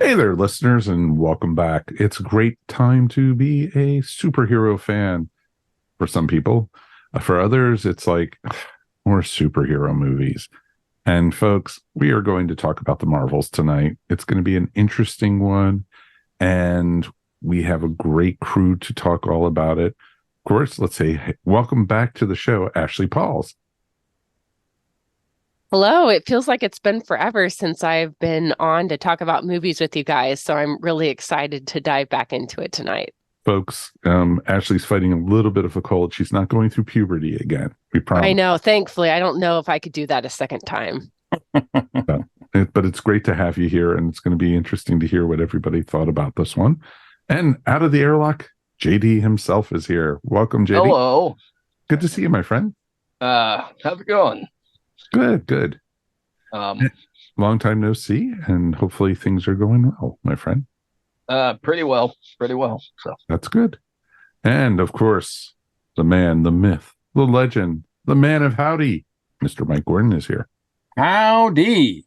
Hey there, listeners, and welcome back. It's a great time to be a superhero fan for some people. For others, it's like more superhero movies. And folks, we are going to talk about the Marvels tonight. It's going to be an interesting one, and we have a great crew to talk all about it. Of course, let's say welcome back to the show, Ashley Pauls. Hello, it feels like it's been forever since I've been on to talk about movies with you guys, so I'm really excited to dive back into it tonight. Folks, Ashley's fighting a little bit of a cold. She's not going through puberty again. We I promise. know, thankfully, I don't know if I could do that a second time. But, but it's great to have you here, and it's going to be interesting to hear what everybody thought about this one. And out of the airlock, JD himself is here. Welcome, JD. Hello. Good to see you, my friend. How's it going? Good, good. Um, Long time no see, and hopefully things are going well, my friend. pretty well, pretty well. So, That's good. And of course, the man, the myth, the legend, the man of howdy, Mr. Mike Gordon is here. Howdy.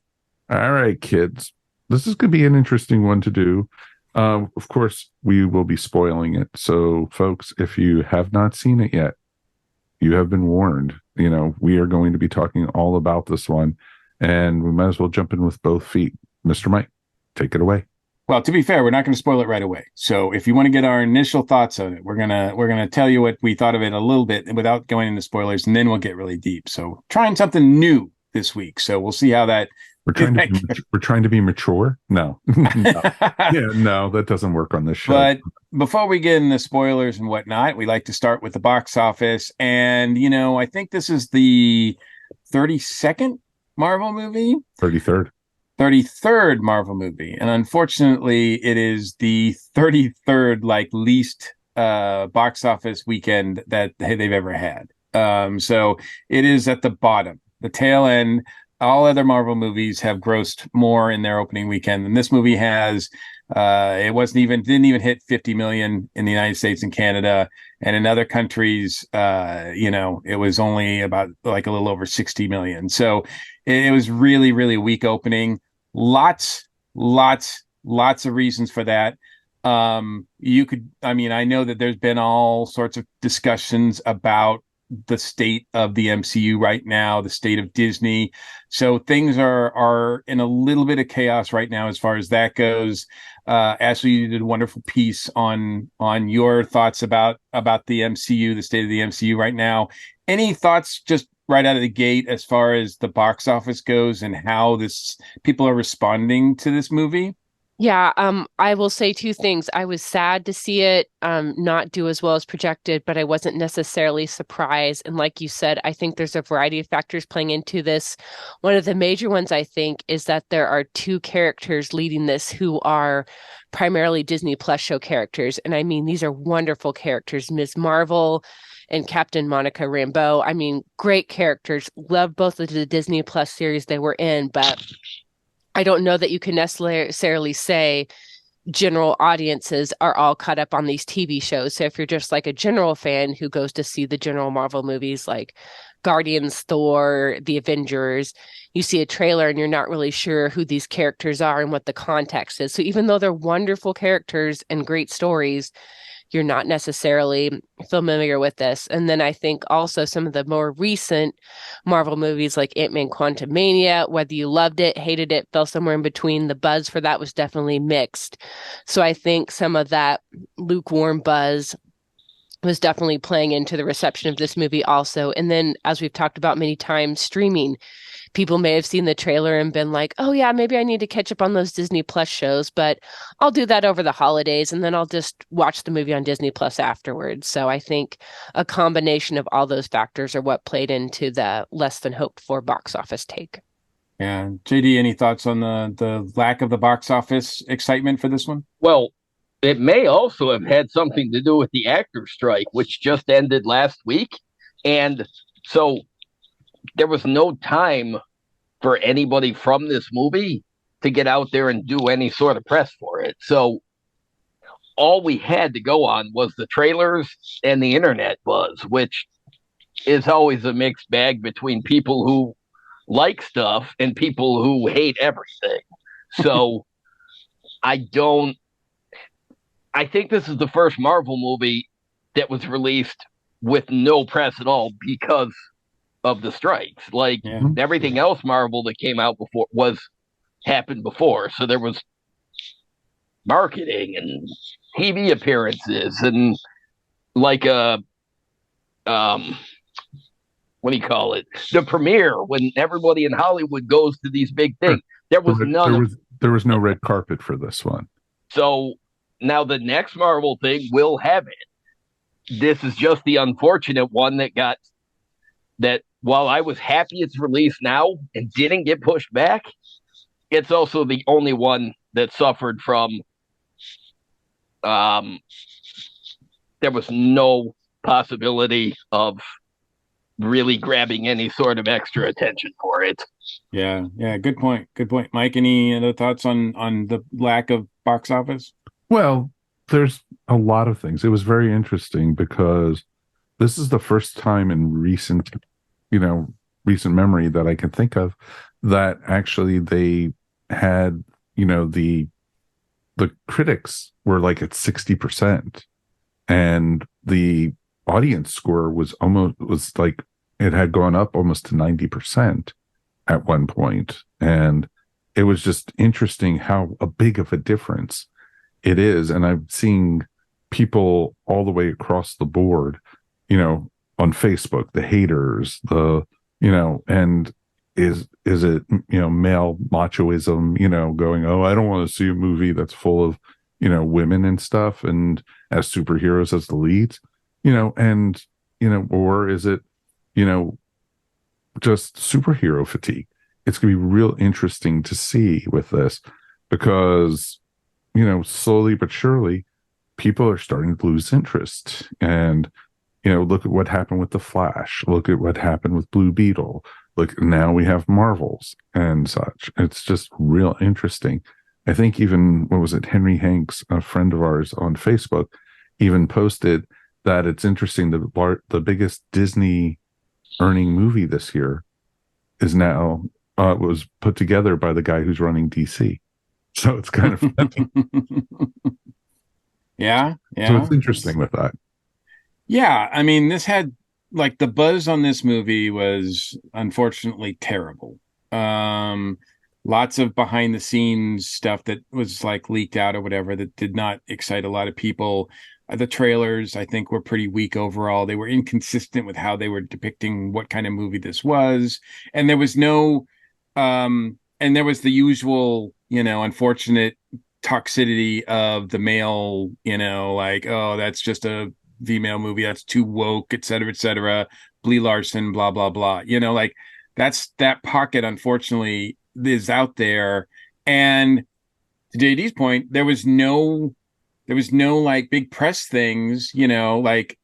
All right, kids. This is going to be an interesting one to do. Of course, we will be spoiling it. So, folks, if you have not seen it yet, you have been warned. You know, we are going to be talking all about this one, and we might as well jump in with both feet. Mr. Mike, take it away. Well, to be fair, we're not going to spoil it right away. So if you want to get our initial thoughts on it, we're gonna tell you what we thought of it a little bit without going into spoilers, and then we'll get really deep. So trying something new this week. So we'll see how that. We're trying to be mature. No, no. Yeah, no, that doesn't work on this show. But before we get into spoilers and whatnot, we like to start with the box office. And, I think this is the 32nd Marvel movie. 33rd. 33rd Marvel movie. And unfortunately, it is the 33rd, least box office weekend that they've ever had. So it is at the bottom, the tail end. All other Marvel movies have grossed more in their opening weekend than this movie has. It didn't even hit 50 million in the United States and Canada, and in other countries, it was only about a little over 60 million. So it was really, really weak opening. Lots of reasons for that. I know that there's been all sorts of discussions about the state of the MCU right now, the state of Disney. So things are in a little bit of chaos right now as far as that goes. Ashley, you did a wonderful piece on your thoughts about the MCU, the state of the MCU right now. Any thoughts just right out of the gate as far as the box office goes and how people are responding to this movie? Yeah, I will say two things. I was sad to see it not do as well as projected, but I wasn't necessarily surprised. And like you said, I think there's a variety of factors playing into this. One of the major ones, I think, is that there are two characters leading this who are primarily Disney Plus show characters. And I mean, these are wonderful characters. Ms. Marvel and Captain Monica Rambeau. I mean, great characters. Love both of the Disney Plus series they were in, but I don't know that you can necessarily say general audiences are all caught up on these TV shows. So if you're just like a general fan who goes to see the general Marvel movies like Guardians, Thor, The Avengers, you see a trailer and you're not really sure who these characters are and what the context is. So even though they're wonderful characters and great stories, you're not necessarily familiar with this. And then I think also some of the more recent Marvel movies like Ant-Man Quantumania, whether you loved it, hated it, fell somewhere in between, the buzz for that was definitely mixed. So I think some of that lukewarm buzz was definitely playing into the reception of this movie also. And then, as we've talked about many times, streaming. People may have seen the trailer and been like, oh, yeah, maybe I need to catch up on those Disney Plus shows, but I'll do that over the holidays and then I'll just watch the movie on Disney Plus afterwards. So I think a combination of all those factors are what played into the less than hoped for box office take. Yeah. JD, any thoughts on the lack of the box office excitement for this one? well, it may also have had something to do with the actor strike, which just ended last week. And so there was no time for anybody from this movie to get out there and do any sort of press for it. So all we had to go on was the trailers and the internet buzz, which is always a mixed bag between people who like stuff and people who hate everything. So I don't. I think this is the first Marvel movie that was released with no press at all because of the strikes. Like Yeah. Mhm. everything else Marvel that came out before was happened before. So there was marketing and TV appearances and like a um what do you call it? The premiere when everybody in Hollywood goes to these big Sure. things. There was none of There was no red carpet for this one. so now the next Marvel thing will have it. This is just the unfortunate one that got that while I was happy it's released now and didn't get pushed back, it's also the only one that suffered from um there was no possibility of really grabbing any sort of extra attention for it. Yeah, yeah, good point. Good point. Mike, any other thoughts on the lack of box office? Well, there's a lot of things. It was very interesting because this is the first time in you know, recent memory that I can think of that actually they had, the critics were like at 60% and the audience score was like it had gone up almost to 90% at one point. And it was just interesting how a big of a difference it is. And I'm seeing people all the way across the board, on Facebook, the haters, and is it, male machoism, going, oh, I don't want to see a movie that's full of, women and stuff and as superheroes as the leads, and, or is it, just superhero fatigue? It's going to be real interesting to see with this because, slowly but surely, people are starting to lose interest. And, look at what happened with The Flash. Look at what happened with Blue Beetle. Look, now we have Marvels and such. It's just real interesting. I think even, what was it, Henry Hanks, a friend of ours on Facebook, even posted that it's interesting that the biggest Disney earning movie this year is now was put together by the guy who's running DC. So it's kind of funny. Yeah, So yeah. it's interesting with that. Yeah, I mean, this had like the buzz on this movie was unfortunately terrible. Lots of behind the scenes stuff that was like leaked out or whatever that did not excite a lot of people. The trailers, I think, were pretty weak overall. They were inconsistent with how they were depicting what kind of movie this was. And there was and there was the usual, unfortunate toxicity of the male, like, oh, that's just a female movie, that's too woke, et cetera, et cetera. Brie Larson, blah, blah, blah. Like that pocket, unfortunately, is out there. And to JD's point, there was no like big press things, like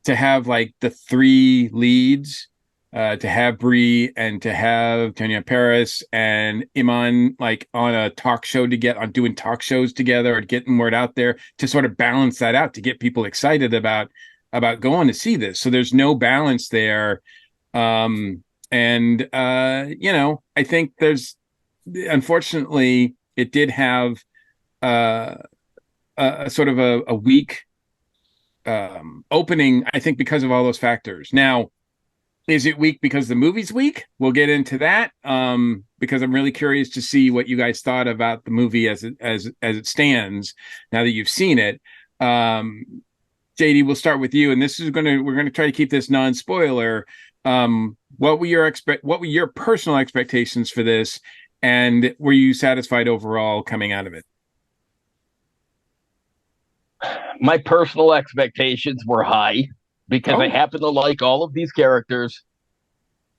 to have like the three leads, to have Brie and to have Tanya Paris and Iman like on a talk show on doing talk shows together or getting word out there to sort of balance that out to get people excited about going to see this. So there's no balance there. I think unfortunately it did have a sort of a weak opening, I think, because of all those factors. Now, is it weak because the movie's weak? We'll get into that because I'm really curious to see what you guys thought about the movie as it stands now that you've seen it. JD, we'll start with you, and we're gonna try to keep this non-spoiler. What were your personal expectations for this, and were you satisfied overall coming out of it? My personal expectations were high because I happen to like all of these characters.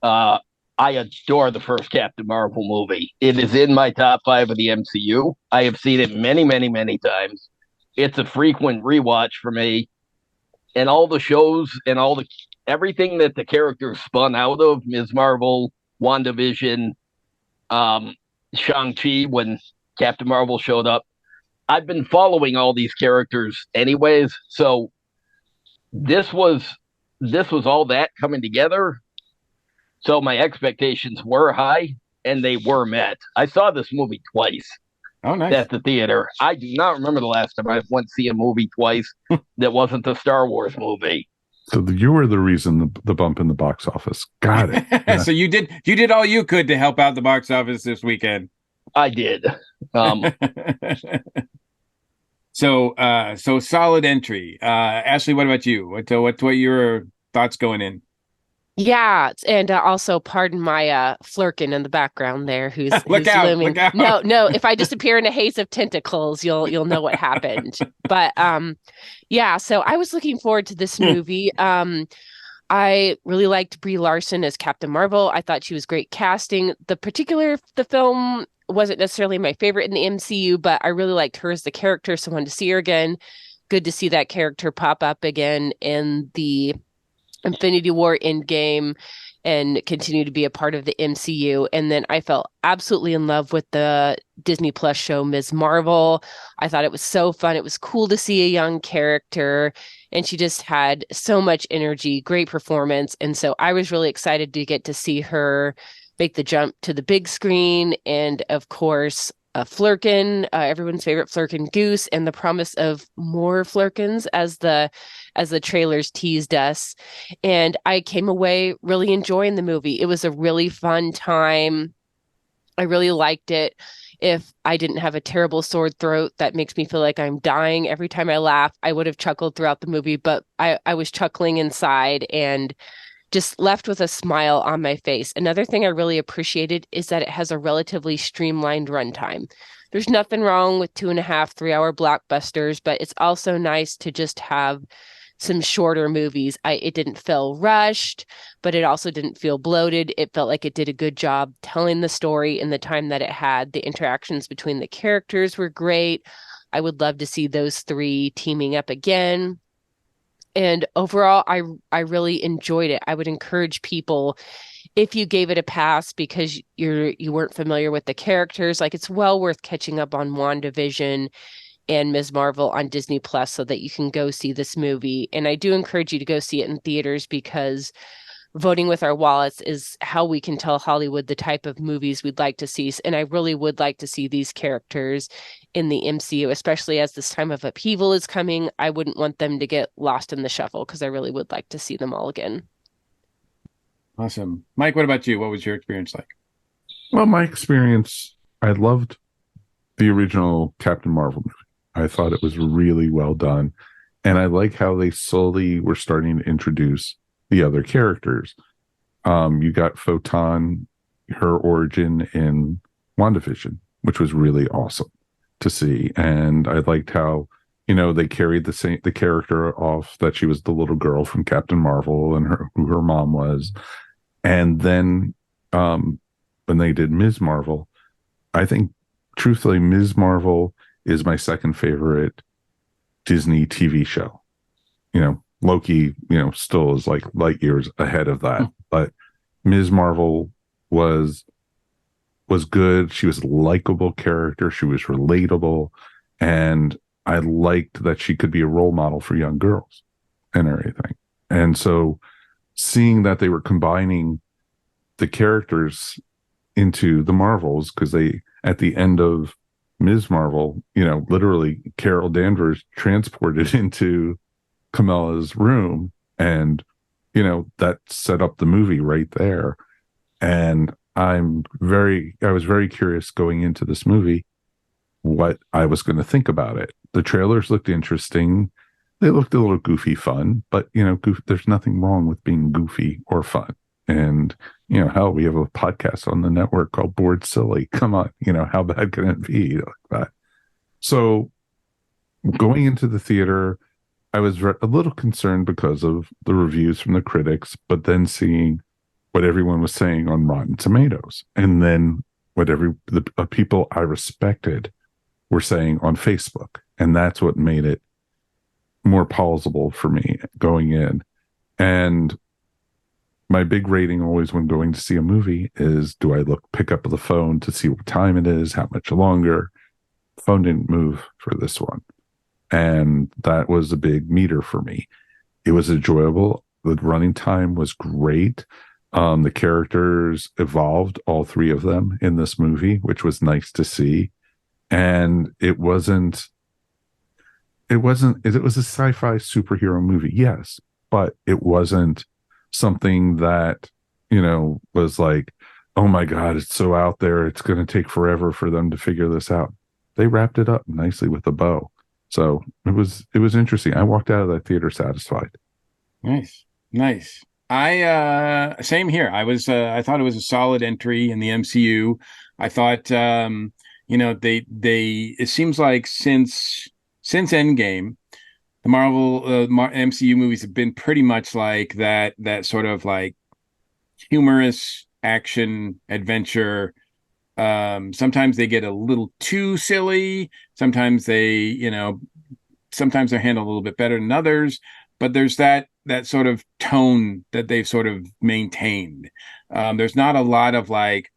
I adore the first Captain Marvel movie. It is in my top 5 of the MCU. I have seen it many, many, many times. It's a frequent rewatch for me. And all the shows and everything that the characters spun out of, Ms. Marvel, WandaVision, Shang-Chi, when Captain Marvel showed up, I've been following all these characters anyways. So this was all that coming together. So my expectations were high and they were met. I saw this movie twice. Oh, nice. at the theater. I do not remember the last time I went to see a movie twice that wasn't the Star Wars movie. So you were the reason the bump in the box office. Got it. Yeah. So you did all you could to help out the box office this weekend. I did. So solid entry. Ashley, what about you? What your thoughts going in? Yeah, and also pardon my Flerken in the background there, who's Look out, looming. look out. No, if I disappear in a haze of tentacles, you'll know what happened. But yeah, so I was looking forward to this movie. I really liked Brie Larson as Captain Marvel. I thought she was great casting. The film wasn't necessarily my favorite in the MCU, but I really liked her as the character, so I wanted to see her again. Good to see that character pop up again in the Infinity War Endgame and continue to be a part of the MCU. And then I fell absolutely in love with the Disney Plus show Ms. Marvel. I thought it was so fun. It was cool to see a young character, and she just had so much energy, great performance. And so I was really excited to get to see her make the jump to the big screen. And of course, Flerken, everyone's favorite Flerken goose, and the promise of more Flerkens as the trailers teased us. And I came away really enjoying the movie. It was a really fun time. I really liked it. If I didn't have a terrible sore throat that makes me feel like I'm dying every time I laugh, I would have chuckled throughout the movie, but I was chuckling inside and just left with a smile on my face. Another thing I really appreciated is that it has a relatively streamlined runtime. There's nothing wrong with 2.5, 3 hour blockbusters, but it's also nice to just have some shorter movies. It didn't feel rushed, but it also didn't feel bloated. It felt like it did a good job telling the story in the time that it had. The interactions between the characters were great. I would love to see those three teaming up again. And overall, I really enjoyed it. I would encourage people, if you gave it a pass because you weren't familiar with the characters, like it's well worth catching up on WandaVision and Ms. Marvel on Disney Plus so that you can go see this movie. And I do encourage you to go see it in theaters because voting with our wallets is how we can tell Hollywood the type of movies we'd like to see. And I really would like to see these characters in the MCU, especially as this time of upheaval is coming. I wouldn't want them to get lost in the shuffle because I really would like to see them all again. Awesome. Mike, what about you? What was your experience like? Well, my experience, I loved the original Captain Marvel movie. I thought it was really well done. And I like how they slowly were starting to introduce the other characters. You got Photon, her origin in WandaVision, which was really awesome to see. And I liked how, they carried the character off that she was the little girl from Captain Marvel and who her mom was. And then when they did Ms. Marvel, I think truthfully, Ms. Marvel is my second favorite Disney TV show. Loki, still is like light years ahead of that. But Ms. Marvel was good. She was a likable character. She was relatable. And I liked that she could be a role model for young girls and everything. And so seeing that they were combining the characters into the Marvels, because they, at the end of Ms. Marvel, literally Carol Danvers transported into Kamala's room, and that set up the movie right there. And I was very curious going into this movie what I was going to think about it. The trailers looked interesting. They looked a little goofy fun, but there's nothing wrong with being goofy or fun. And hell, we have a podcast on the network called Bored Silly. Come on, how bad can it be like that? So going into the theater, I was a little concerned because of the reviews from the critics, but then seeing what everyone was saying on Rotten Tomatoes, and then what the people I respected were saying on Facebook, and that's what made it more palatable for me going in. And my big rating always when going to see a movie is, do I pick up the phone to see what time it is, how much longer? The phone didn't move for this one. And that was a big meter for me. It was enjoyable. The running time was great. The characters evolved, all three of them in this movie, which was nice to see. and it was a sci-fi superhero movie, yes, but it wasn't something that, was like, oh my God, it's so out there, it's going to take forever for them to figure this out. They wrapped it up nicely with a bow. So it was interesting. I walked out of that theater satisfied. Nice. I same here. I thought it was a solid entry in the MCU. I thought they it seems like since Endgame, the Marvel MCU movies have been pretty much like that sort of like humorous action adventure. Sometimes they get a little too silly. Sometimes sometimes they're handled a little bit better than others. But there's that sort of tone that they've sort of maintained. There's not a lot of like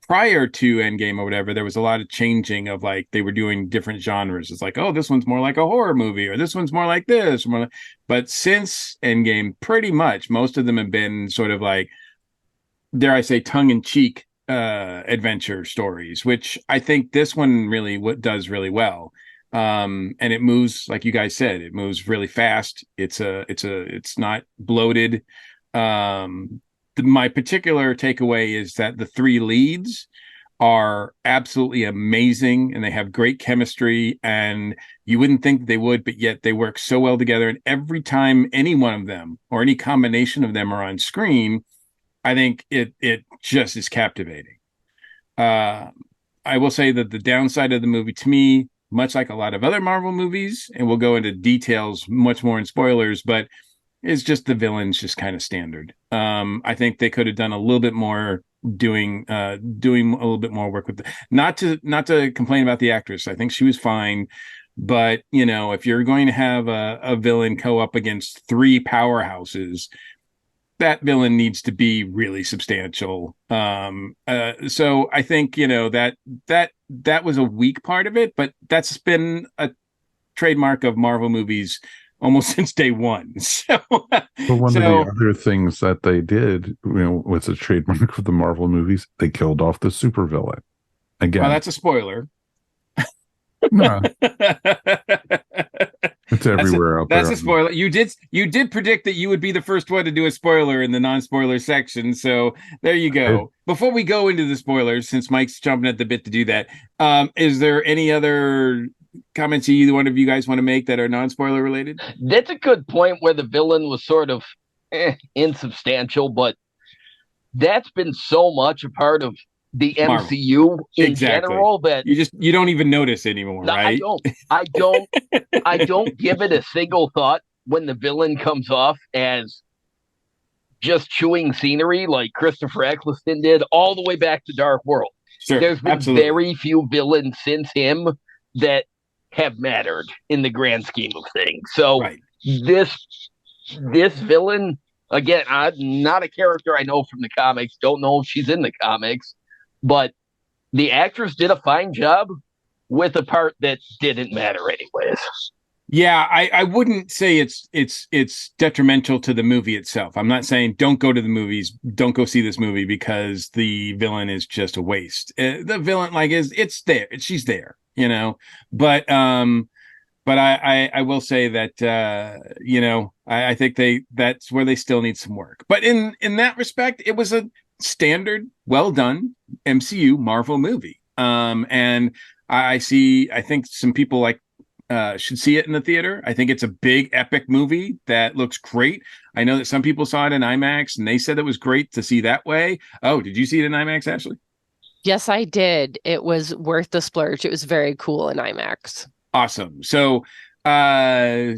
prior to Endgame or whatever, there was a lot of changing of like they were doing different genres. It's like, oh, this one's more like a horror movie, or this one's more like this. But since Endgame, pretty much most of them have been sort of like, dare I say, tongue-in-cheek adventure stories, which I think this one really does really well. And it moves, like you guys said, it moves really fast. It's not bloated. My particular takeaway is that the three leads are absolutely amazing and they have great chemistry, and you wouldn't think they would, but yet they work so well together. And every time any one of them or any combination of them are on screen, I think it just is captivating. I will say that the downside of the movie to me, much like a lot of other Marvel movies, and we'll go into details much more in spoilers, but it's just the villain's just kind of standard. I think they could have done a little bit more doing a little bit more work with not to complain about the actress. I think she was fine. But, if you're going to have a villain go up against three powerhouses, that villain needs to be really substantial. So I think, that was a weak part of it, but that's been a trademark of Marvel movies almost since day one. So, but one of the other things that they did, was a trademark of the Marvel movies. They killed off the supervillain. Again, well, that's a spoiler. No. It's everywhere out there. That's a spoiler. You did predict that you would be the first one to do a spoiler in the non-spoiler section. So there you go. Before we go into the spoilers, since Mike's jumping at the bit to do that, is there any other comments either one of you guys want to make that are non-spoiler related? That's a good point where the villain was sort of insubstantial, but that's been so much a part of the MCU in general that you don't even notice anymore, right? I don't give it a single thought when the villain comes off as just chewing scenery like Christopher Eccleston did all the way back to Dark World. Sure, there's been very few villains since him that have mattered in the grand scheme of things. So this villain, again, I'm not a character I know from the comics, don't know if she's in the comics, but the actress did a fine job with a part that didn't matter anyways. Yeah, I wouldn't say it's detrimental to the movie itself. I'm not saying don't go to the movies, don't go see this movie because the villain is just a waste. The villain it's there, she's there, But I will say that I think that's where they still need some work. But in that respect, it was a standard, well done MCU Marvel movie. And I think some people should see it in the theater. I think it's a big epic movie that looks great. I know that some people saw it in IMAX and they said it was great to see that way. Oh, did you see it in IMAX, Ashley? Yes, I did. It was worth the splurge. It was very cool in IMAX. Awesome. So I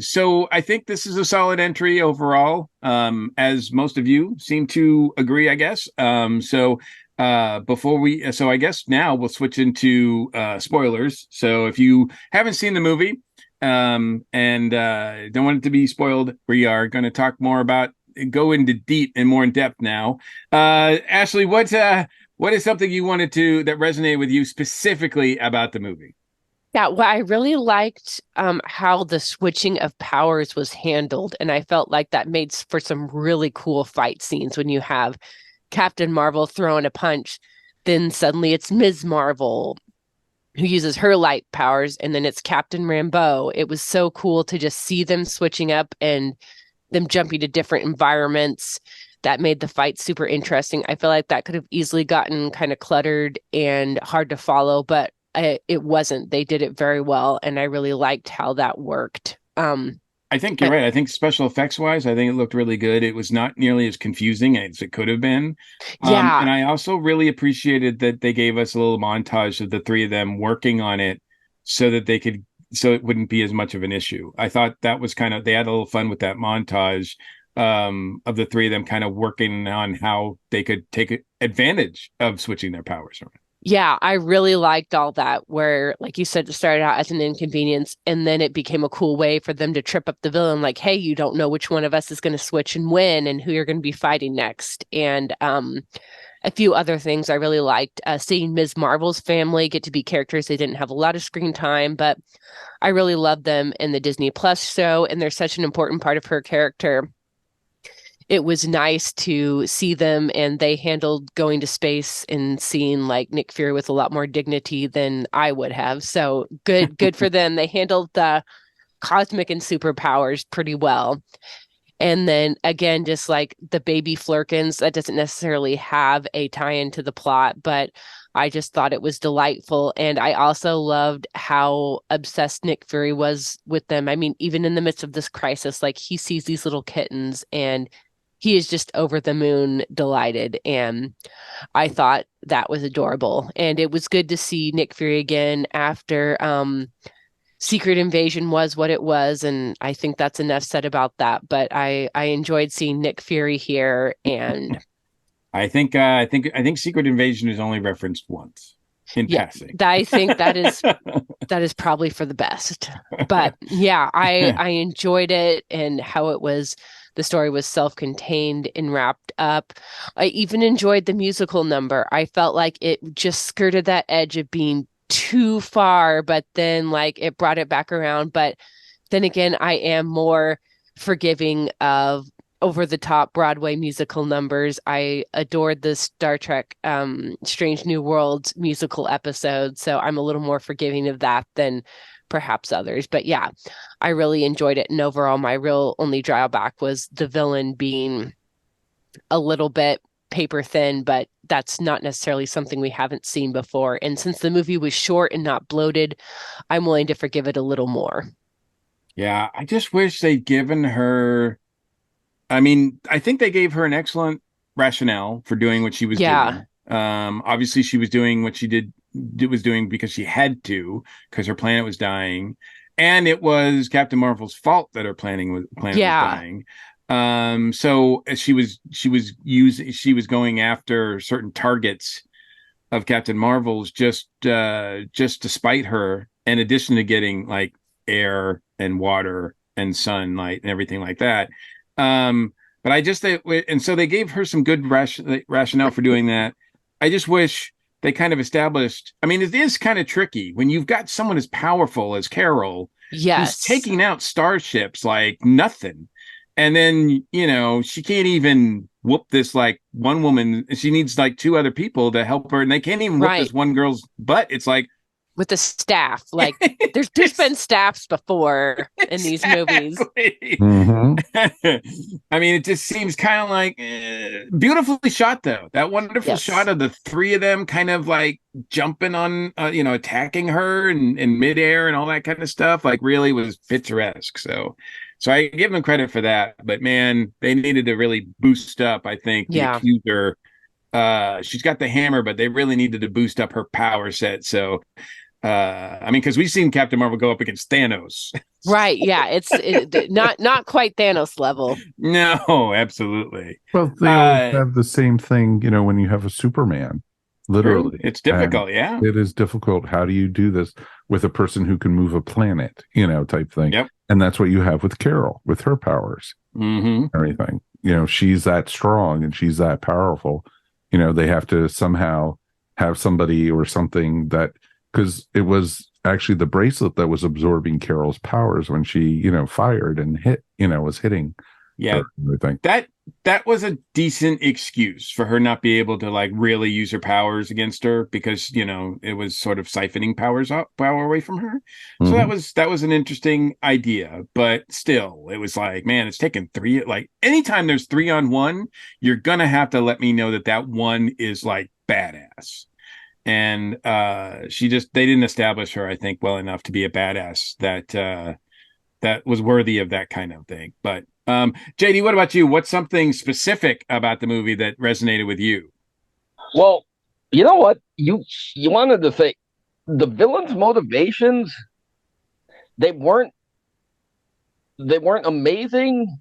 think this is a solid entry overall, as most of you seem to agree, I guess. So I guess now we'll switch into spoilers. So if you haven't seen the movie and don't want it to be spoiled, we are going to talk more about, go into deep and more in depth now. Ashley, what is something you wanted that resonated with you specifically about the movie? Yeah, well, I really liked how the switching of powers was handled. And I felt like that made for some really cool fight scenes when you have Captain Marvel throwing a punch, then suddenly it's Ms. Marvel who uses her light powers, and then it's Captain Rambeau. It was so cool to just see them switching up and them jumping to different environments. That made the fight super interesting. I feel like that could have easily gotten kind of cluttered and hard to follow, but it wasn't. They did it very well, and I really liked how that worked. I think you're right. I think special effects wise, I think it looked really good. It was not nearly as confusing as it could have been. Yeah. And I also really appreciated that they gave us a little montage of the three of them working on it so that so it wouldn't be as much of an issue. I thought that was they had a little fun with that montage of the three of them kind of working on how they could take advantage of switching their powers around. Yeah, I really liked all that where, like you said, it started out as an inconvenience and then it became a cool way for them to trip up the villain. Like, hey, you don't know which one of us is going to switch and win and who you're going to be fighting next. And a few other things I really liked. Seeing Ms. Marvel's family get to be characters. They didn't have a lot of screen time, but I really loved them in the Disney Plus show. And they're such an important part of her character. It was nice to see them, and they handled going to space and seeing like Nick Fury with a lot more dignity than I would have. So good for them. They handled the cosmic and superpowers pretty well. And then again, just like the baby Flerkens, that doesn't necessarily have a tie-in to the plot, but I just thought it was delightful. And I also loved how obsessed Nick Fury was with them. I mean, even in the midst of this crisis, like he sees these little kittens and he is just over the moon delighted. And I thought that was adorable. And it was good to see Nick Fury again after Secret Invasion was what it was. And I think that's enough said about that. But I enjoyed seeing Nick Fury here. And I think Secret Invasion is only referenced once in passing. I think that is probably for the best. But yeah, I enjoyed it and how it was. The story was self-contained and wrapped up. I even enjoyed the musical number. I felt like it just skirted that edge of being too far, but then like it brought it back around. But then again, I am more forgiving of over-the-top Broadway musical numbers. I adored the Star Trek Strange New Worlds musical episode, so I'm a little more forgiving of that than perhaps others. But yeah, I really enjoyed it. And overall, my real only drawback was the villain being a little bit paper thin, but that's not necessarily something we haven't seen before. And since the movie was short and not bloated, I'm willing to forgive it a little more. Yeah, I just wish they'd given her. I mean, I think they gave her an excellent rationale for doing what she was doing. Obviously, she was doing what she was doing because she had to, because her planet was dying, and it was Captain Marvel's fault that her planet was dying. So she was going after certain targets of Captain Marvel's just to spite her, in addition to getting like air and water and sunlight and everything like that. But and so they gave her some good rationale for doing that. I just wish they kind of established. I mean, it is kind of tricky when you've got someone as powerful as Carol, who's taking out starships like nothing. And then, she can't even whoop this like one woman. She needs like two other people to help her. And they can't even whoop this one girl's butt. It's like, with the staff, like there's been staffs before in these movies. Mm-hmm. I mean, it just seems kind of like beautifully shot, though. That wonderful shot of the three of them kind of like jumping on, attacking her in midair and all that kind of stuff, like really was picturesque. So I give them credit for that. But man, they needed to really boost up, I think, the accuser. She's got the hammer, but they really needed to boost up her power set. So, I mean, because we've seen Captain Marvel go up against Thanos. Right. Yeah. It's not quite Thanos level. No, absolutely. Well, they always have the same thing, when you have a Superman. Literally. It's difficult, yeah. It is difficult. How do you do this with a person who can move a planet, type thing? Yep. And that's what you have with Carol, with her powers. Mm-hmm. Everything. She's that strong and she's that powerful. They have to somehow have somebody or something that, because it was actually the bracelet that was absorbing Carol's powers when she, fired and hit, was hitting. Yeah. Everything. that was a decent excuse for her not be able to like really use her powers against her because it was sort of siphoning power away from her. So Mhm. that was an interesting idea, but still, it was like, man, it's taken three. Like anytime there's 3-on-1, you're gonna have to let me know that one is like badass. And they didn't establish her, I think, well enough to be a badass that was worthy of that kind of thing. But JD, what about you? What's something specific about the movie that resonated with you? Well, you know what? You wanted to say the villain's motivations, they weren't they weren't amazing,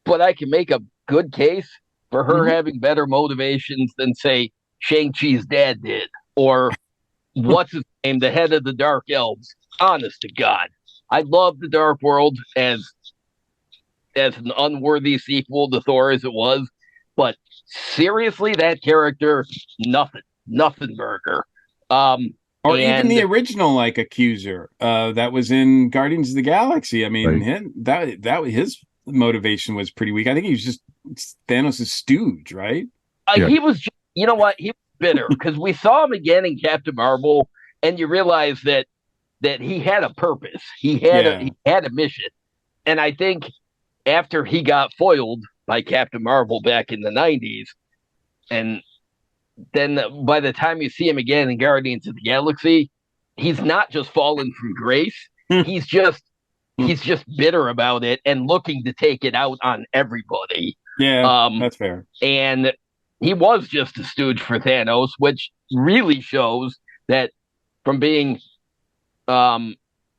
but I can make a good case for her Mhm. having better motivations than say Shang-Chi's dad did, or what's his name, the head of the Dark Elves. Honest to God, I love the Dark World as an unworthy sequel to Thor as it was, but seriously, that character, nothing burger. Um, Or even the and original like accuser that was in Guardians of the Galaxy. I mean, Right. his motivation was pretty weak. I think he was just Thanos' stooge, right? Yeah. he was, you know what, he was bitter because we saw him again in Captain Marvel, and you realize that he had a purpose, Yeah. he had a mission, and I think after he got foiled by Captain Marvel back in the '90s, and then by the time you see him again in Guardians of the Galaxy, he's not just fallen from grace. He's just he's just bitter about it and looking to take it out on everybody. Yeah, Um, that's fair. and he was just a stooge for Thanos, which really shows that from being um,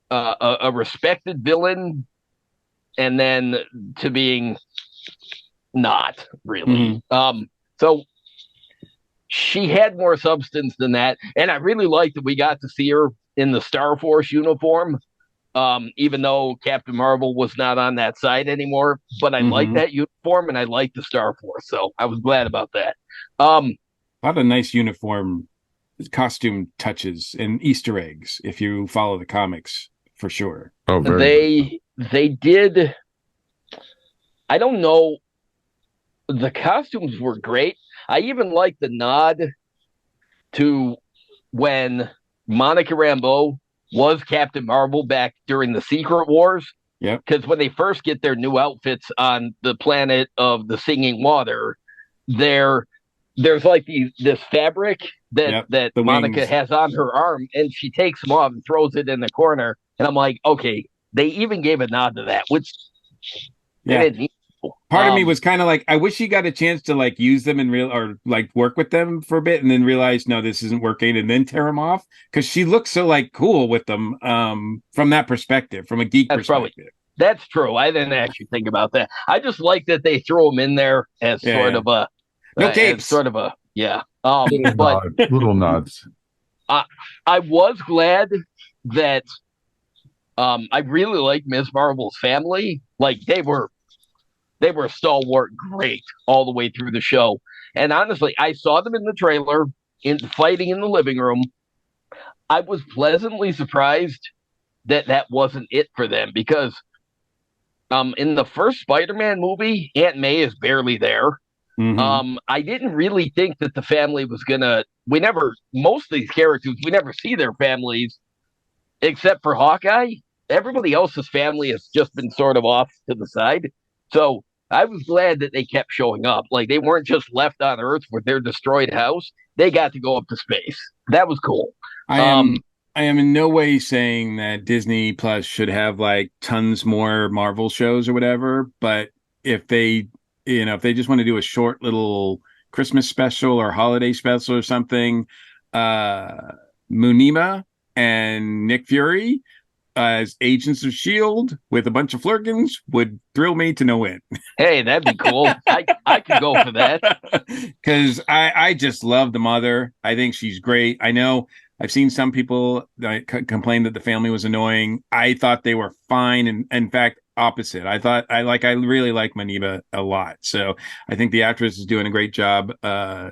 a respected villain and then to being not really. Mm-hmm. So she had more substance than that, and I really liked that we got to see her in the Star Force uniform. Even though Captain Marvel was not on that side anymore, but I like Mm-hmm. that uniform and I like the Star Force, so I was glad about that. Um, A lot of nice uniform costume touches and Easter eggs if you follow the comics for sure. Oh, very much so. they did. I don't know. The costumes were great. I even liked the nod to when Monica Rambeau was Captain Marvel back during the Secret Wars. Yep. Because when they first get their new outfits on the planet of the Singing Water, there's like this fabric Yep. that The Monica wings. has on her arm, and she takes them off and throws it in the corner. And I'm like, okay, they even gave a nod to that, which they Yeah. didn't need to. Part of me was kind of like, I wish he got a chance to like use them and real or like work with them for a bit and then realize, no, this isn't working and then tear them off because she looks so like cool with them from that perspective, from a geek That's probably perspective. that's true. I didn't actually think about that. I just like that they threw them in there as Yeah, sort yeah. of a No capes. yeah. Little But little nods. I was glad that I really like Ms. Marvel's family. Like they were stalwart great all the way through the show. And honestly, I saw them in the trailer in fighting in the living room. I was pleasantly surprised that that wasn't it for them because in the first Spider-Man movie, Aunt May is barely there. Mm-hmm. I didn't really think that the family was gonna. We never, most of these characters, we never see their families except for Hawkeye. Everybody else's family has just been sort of off to the side. So I was glad that they kept showing up. Like they weren't just left on Earth with their destroyed house. They got to go up to space. That was cool. I Um, am I am in no way saying that Disney Plus should have like tons more Marvel shows or whatever, but if they if they just want to do a short little Christmas special or holiday special or something, uh Munima and Nick Fury as agents of Shield with a bunch of Flerkens would thrill me to no end. hey, that'd be cool. I could go for that. Because I just love the mother. I think she's great. I know I've seen some people complain that the family was annoying. I thought they were fine, and in fact, opposite. I really like Maniba a lot. So I think the actress is doing a great job. I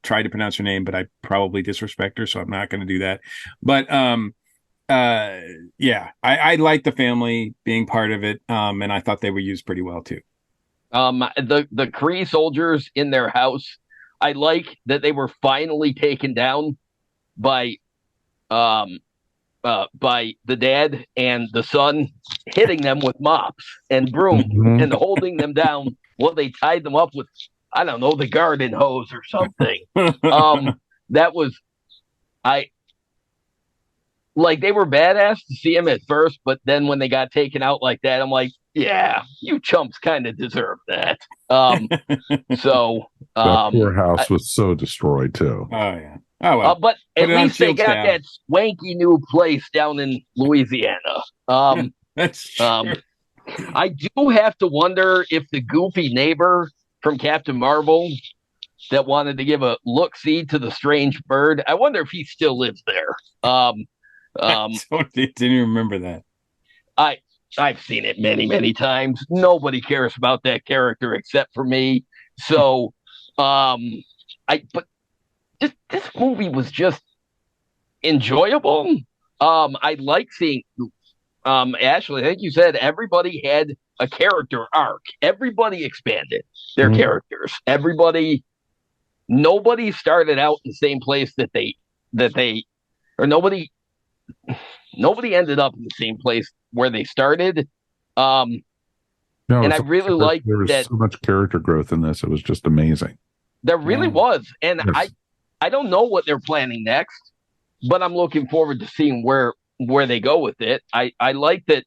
tried to pronounce her name, but I probably disrespect her, so I'm not going to do that. But yeah, I like the family being part of it, and I thought they were used pretty well too. The Kree soldiers in their house. I like that they were finally taken down by um by the dad and the son hitting them with mops and brooms Mhm. and holding them down while they tied them up with, I don't know, the garden hose or something. That was I like they were badass to see him at first, but then when they got taken out like that, I'm like, yeah, you chumps kind of deserve that. So That poor I, house was so destroyed too. Oh yeah. Oh well. but Put at it on least they Shield's got tab. that swanky new place down in Louisiana. Um, That's true. I do have to wonder if the goofy neighbor from Captain Marvel that wanted to give a look-see to the strange bird, I wonder if he still lives there. I Um, totally didn't remember that. I I've seen it many, many times. Nobody cares about that character except for me. So, but this movie was just enjoyable. I like seeing Ashley, I think you said everybody had a character arc. Everybody expanded their Mhm. characters. Nobody started out in the same place that they or nobody ended up in the same place where they started. Um, No, and I really like there was that so much character growth in this. It was just amazing. there really Yeah. was. And Yes. I don't know what they're planning next, but I'm looking forward to seeing where they go with it. I like that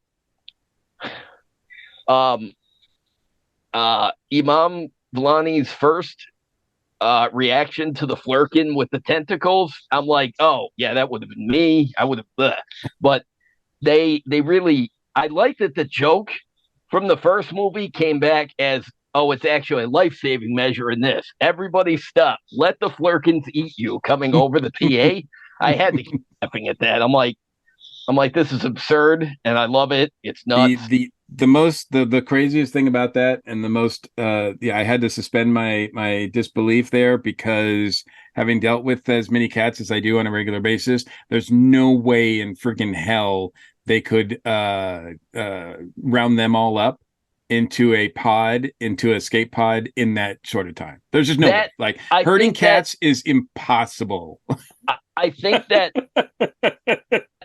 um Imam Vellani's first reaction to the Flerken with the tentacles, I'm like, oh yeah, that would have been me. I would have, but they really. I like that the joke from the first movie came back as, oh, it's actually a life saving measure in this. Everybody stop. Let the Flerkens eat you coming over the PA. I had to keep laughing at that. I'm like, this is absurd, and I love it. It's the nuts. the the most the craziest thing about that, and the most yeah, I had to suspend my disbelief there, because having dealt with as many cats as I do on a regular basis, there's no way in freaking hell they could round them all up into a escape pod in that sort of time. There's just no way. That Like, I herding think that cats is impossible. I think that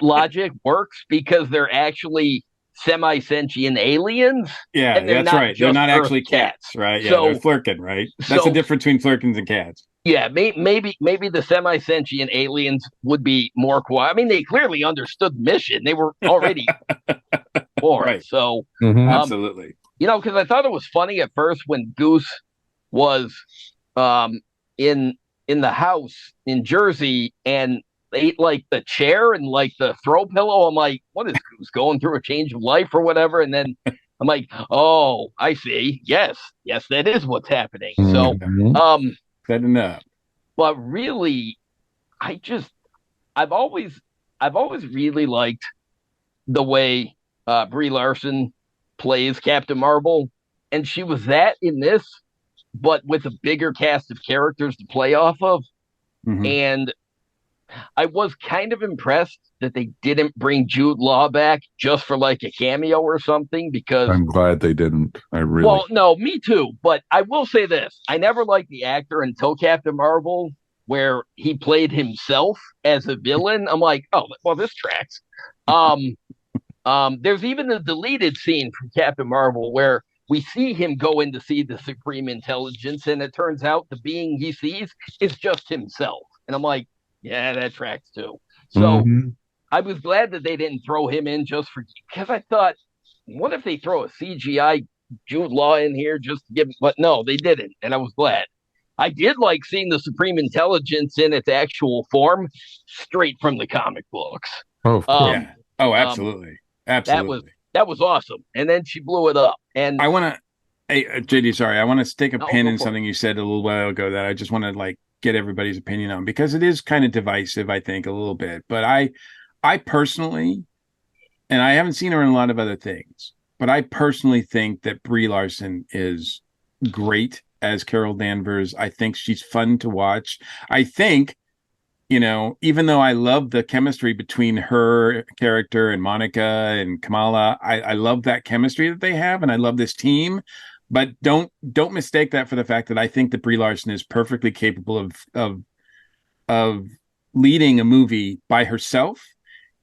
logic works because they're actually semi-sentient aliens Yeah, and they're that's not right. They're just not Earth actually cats. cats, right? Yeah, they're So Flerken, right? That's the so difference between Flerkens and cats. yeah, maybe the semi-sentient aliens would be more quiet. I mean, they clearly understood the mission. They were already for it. Right. So Mhm. Absolutely. because I thought it was funny at first when Goose was um in in the house in Jersey and ate like the chair and like the throw pillow. I'm like, what is Goose going through a change of life or whatever? And then I'm like, oh, I see. Yes, that is what's happening. So, Mhm. Setting up. but really, I just I've always I've always really liked the way Brie Larson plays Captain Marvel, and she was that in this, but with a bigger cast of characters to play off of. Mhm. And I was kind of impressed that they didn't bring Jude Law back just for like a cameo or something because, I'm glad they didn't. I really. well, no, me too. But I will say this: I never liked the actor until Captain Marvel, where he played himself as a villain. I'm like, oh, well, this tracks. Um, there's even a deleted scene from Captain Marvel where we see him go in to see the Supreme Intelligence, and it turns out the being he sees is just himself. And I'm like, yeah, that tracks too. So Mhm. I was glad that they didn't throw him in just for, because I thought, what if they throw a CGI Jude Law in here just to give, but no, they didn't. And I was glad. I did like seeing the Supreme Intelligence in its actual form straight from the comic books. Oh, of course. Um, Yeah. Oh, um, absolutely. that was Absolutely. that was awesome. And then she blew it up. And I want to, hey, JD, sorry, I want to stick a no, pin go in for it. something you said a little while ago that I just want to like get everybody's opinion on, because it is kind of divisive, I think, a little bit. But I personally, and I haven't seen her in a lot of other things, but I personally think that Brie Larson is great as Carol Danvers. I think she's fun to watch. I think, even though I love the chemistry between her character and Monica and Kamala, I love that chemistry that they have, and I love this team. But don't mistake that for the fact that I think that Brie Larson is perfectly capable of leading a movie by herself.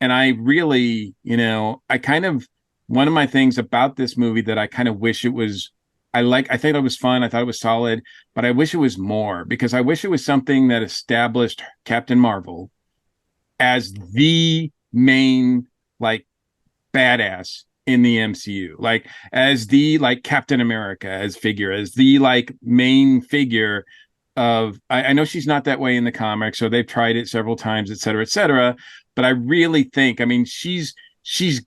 And I really, I kind of, one of my things about this movie that I kind of wish it was, I think it was fun. I thought it was solid, but I wish it was more, because I wish it was something that established Captain Marvel as the main, like, badass in the MCU, like as the, like, Captain America as the, like, main figure of, I know she's not that way in the comics, so they've tried it several times, et cetera, but I really think, I mean, she's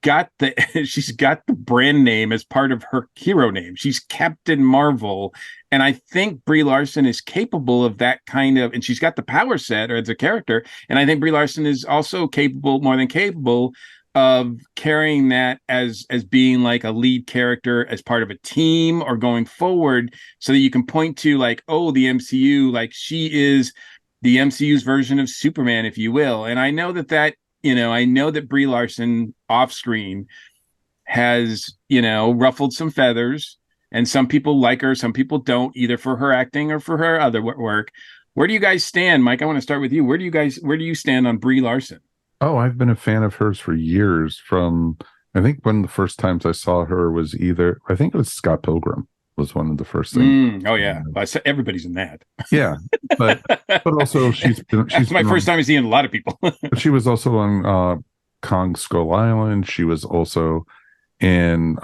got the she's got the brand name as part of her hero name. She's Captain Marvel, and I think Brie Larson is capable of that kind of, and she's got the power set, or as a character, and I think Brie Larson is also capable, more than capable, of carrying that as being like a lead character as part of a team or going forward, so that you can point to, like, oh, the MCU, like, she is the MCU's version of Superman, if you will. And I know that I know that Brie Larson off screen has, ruffled some feathers, and some people like her, some people don't, either for her acting or for her other work. Where do you guys stand, Mike? I want to start with you. Where do you stand on Brie Larson? Oh, I've been a fan of hers for years. From, I think, one of the first times I saw her was I think it was Scott Pilgrim was one of the first things. Oh yeah, everybody's in that. Yeah, but also she's my first time seeing a lot of people. She was also on Kong Skull Island. She was also in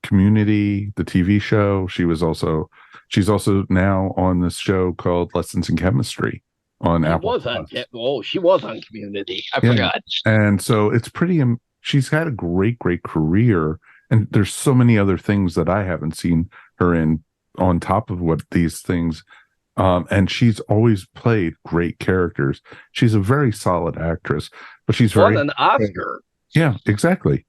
Community, the TV show. She's also now on this show called Lessons in Chemistry on Apple. She was on Community. I forgot. And so it's pretty. She's had a great career, and there's so many other things that I haven't seen her in on top of what these things. And she's always played great characters. She's a very solid actress, but she's won an Oscar. Yeah, exactly.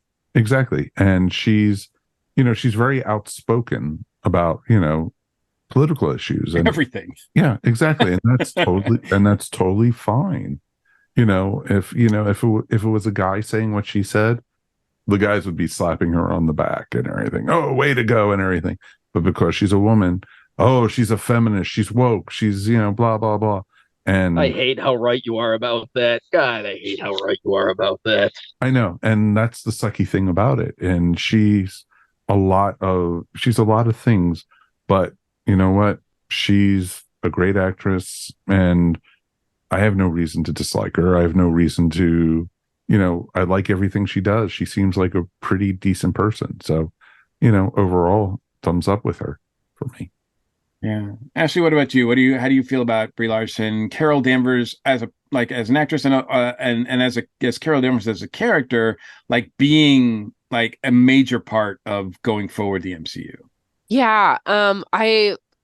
And she's very outspoken about, political issues and everything. Yeah, exactly. And that's totally fine. If it was a guy saying what she said, the guys would be slapping her on the back and everything. Oh, way to go and everything. But because she's a woman, oh, she's a feminist, she's woke, she's, blah, blah, blah. And I hate how right you are about that. God, I hate how right you are about that. I know. And that's the sucky thing about it. And she's a lot of things, but you know what? She's a great actress, and I have no reason to dislike her. I have no reason to, I like everything she does. She seems like a pretty decent person. So, overall, thumbs up with her for me. Yeah. Ashley, what about you? How do you feel about Brie Larson, Carol Danvers as an actress, and as Carol Danvers as a character, like being like a major part of going forward the MCU? Yeah,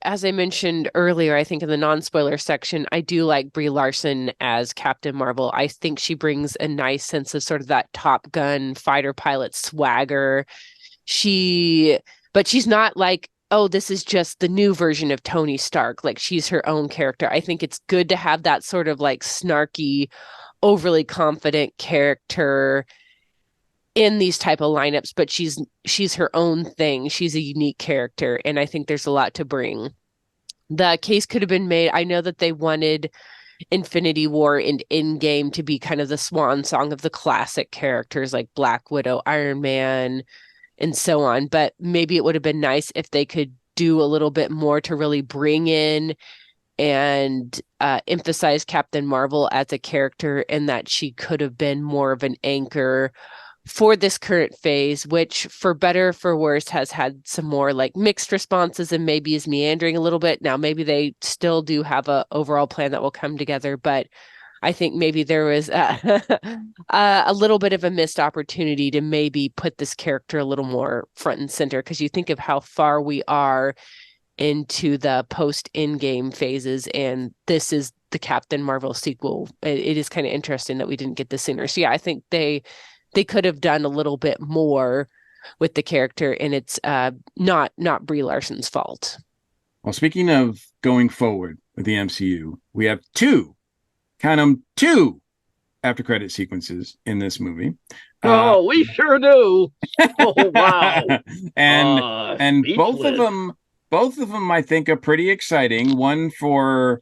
as I mentioned earlier, I think in the non-spoiler section, I do like Brie Larson as Captain Marvel. I think she brings a nice sense of sort of that Top Gun fighter pilot swagger. But she's not like, oh, this is just the new version of Tony Stark. Like, she's her own character. I think it's good to have that sort of like snarky, overly confident character in these type of lineups, but she's her own thing. She's a unique character, and I think there's a lot to bring. The case could have been made. I know that they wanted Infinity War and Endgame to be kind of the swan song of the classic characters like Black Widow, Iron Man, and so on, but maybe it would have been nice if they could do a little bit more to really bring in and emphasize Captain Marvel as a character, and that she could have been more of an anchor for this current phase, which for better or for worse has had some more like mixed responses and maybe is meandering a little bit. Now, maybe they still do have a overall plan that will come together, but I think maybe there was a little bit of a missed opportunity to maybe put this character a little more front and center, because you think of how far we are into the post-Endgame phases, and this is the Captain Marvel sequel. It is kind of interesting that we didn't get this sooner. So yeah, I think they could have done a little bit more with the character, and it's not Brie Larson's fault. Well, speaking of going forward with the MCU, we have two after credit sequences in this movie. We sure do. Oh wow! and both of them both of them I think are pretty exciting. One for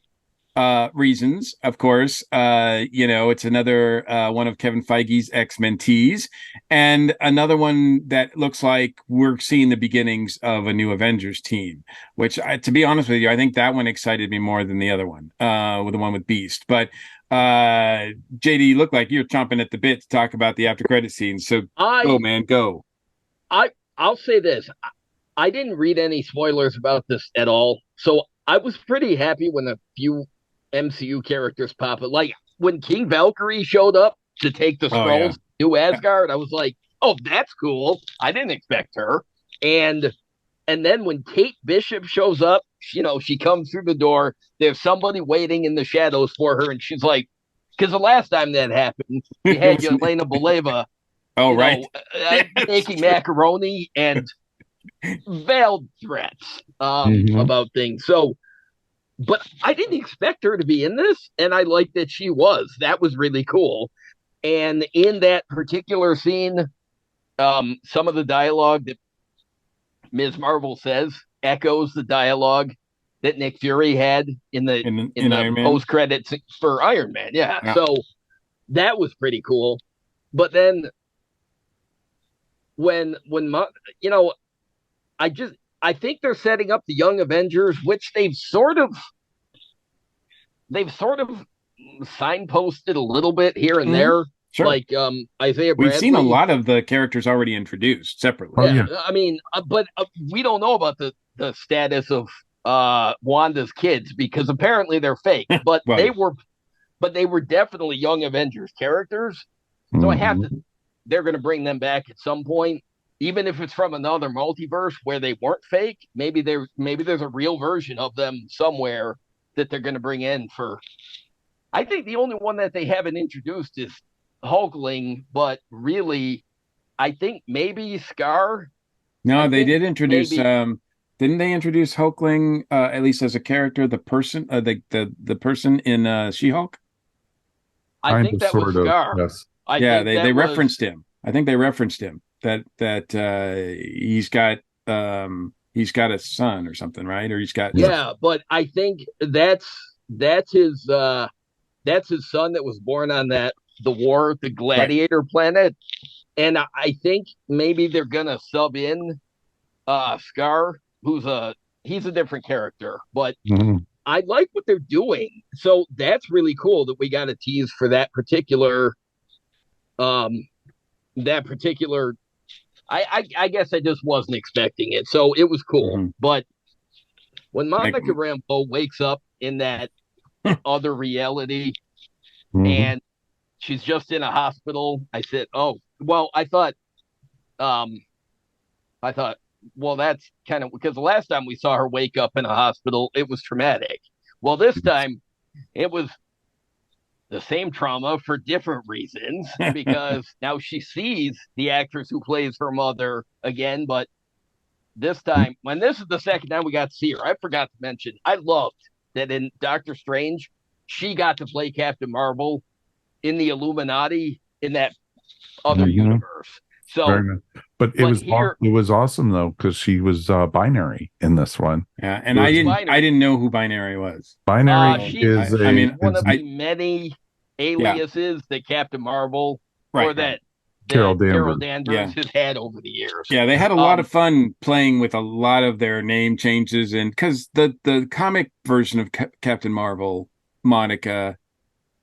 reasons, of course. It's another one of Kevin Feige's ex-mentees, and another one that looks like we're seeing the beginnings of a new Avengers team, which, to be honest with you, I think that one excited me more than the other one, with the one with Beast. But JD, you look like you're chomping at the bit to talk about the after credit scene. So go, man, go. I'll say this. I didn't read any spoilers about this at all. So I was pretty happy when a few MCU characters pop up. Like when King Valkyrie showed up to take the scrolls to Asgard, I was like, oh, that's cool. I didn't expect her. And then when Kate Bishop shows up, she comes through the door. There's somebody waiting in the shadows for her. And she's like, because the last time that happened, we had Yelena Belova making macaroni and veiled threats about things. So, but I didn't expect her to be in this, and I like that she was. That was really cool. And in that particular scene, some of the dialogue that Ms. Marvel says echoes the dialogue that Nick Fury had in the post credits for Iron Man. Yeah, so that was pretty cool. But then when I think they're setting up the Young Avengers, which they've sort of signposted a little bit here and there. Sure. Like Isaiah Bradley. We've seen a lot of the characters already introduced separately. Yeah. I mean, but we don't know about the status of Wanda's kids because apparently they're fake. But they were definitely Young Avengers characters. So they're going to bring them back at some point. Even if it's from another multiverse where they weren't fake, maybe there's a real version of them somewhere that they're going to bring in for. I think the only one that they haven't introduced is Hulkling, but really, I think maybe Scar. No, they did introduce. Didn't they introduce Hulkling at least as a character? The person, the person in She-Hulk. I think that was Scar. Yes. They referenced him. I think they referenced him. That he's got a son or something, right? Or he's got but I think that's his son that was born on the Gladiator planet, and I think maybe they're gonna sub in Scar, he's a different character, but I like what they're doing. So that's really cool that we got a tease for that particular. I guess I just wasn't expecting it, so it was cool. But when Monica Rambeau wakes up in that other reality and she's just in a hospital, I said, "Oh, well." I thought, well, that's kind of because the last time we saw her wake up in a hospital, it was traumatic. Well, this time it was the same trauma for different reasons because now she sees the actress who plays her mother again. But this time, when this is the second time we got to see her, I forgot to mention, I loved that in Doctor Strange, she got to play Captain Marvel in the Illuminati in that other universe. So, but it was awesome though because she was binary in this one. Yeah, and I didn't know who Binary was. Binary is one of the many aliases that Captain Marvel or that Carol Danvers has had over the years. Yeah, they had a lot of fun playing with a lot of their name changes, and because the comic version of Captain Marvel, Monica,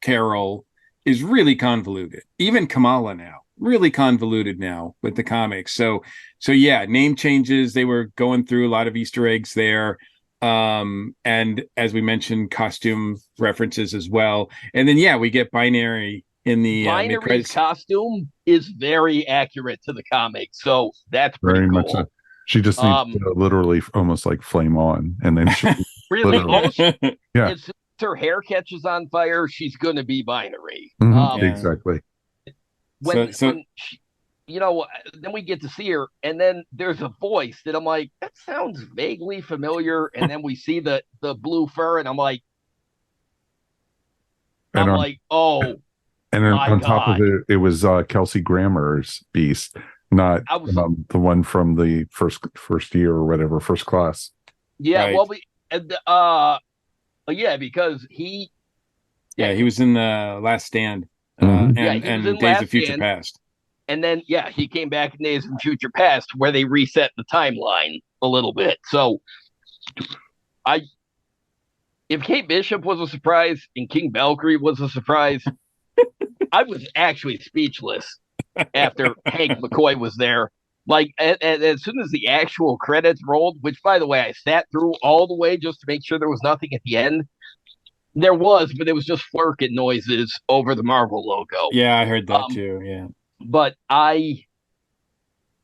Carol, is really convoluted. Even Kamala now, really convoluted now with the comics. So yeah, name changes. They were going through a lot of Easter eggs there. And as we mentioned, costume references as well. And then we get Binary in the Binary's costume is very accurate to the comics, so that's pretty cool. Much so. She just needs to literally almost like flame on, and then she really, as her hair catches on fire, she's going to be Binary. Exactly. When she, then we get to see her, and then there's a voice that I'm like, that sounds vaguely familiar, and then we see the blue fur, and I'm like, oh. And then on top of it, it was Kelsey Grammer's Beast, not the one from the first year or whatever, First Class. Yeah, Right. well, yeah, because Yeah, he was in the Last Stand, Mhm. he was in and Days of Last Future Stand, Past. and then he came back in Days of Future Past, where they reset the timeline a little bit. So I, if Kate Bishop was a surprise and King Valkyrie was a surprise, I was actually speechless after Hank McCoy was there. Like, as soon as the actual credits rolled, which, by the way, I sat through all the way just to make sure there was nothing at the end. There was, but it was just Flerken noises over the Marvel logo. Yeah, I heard that Um, too. Yeah. but I,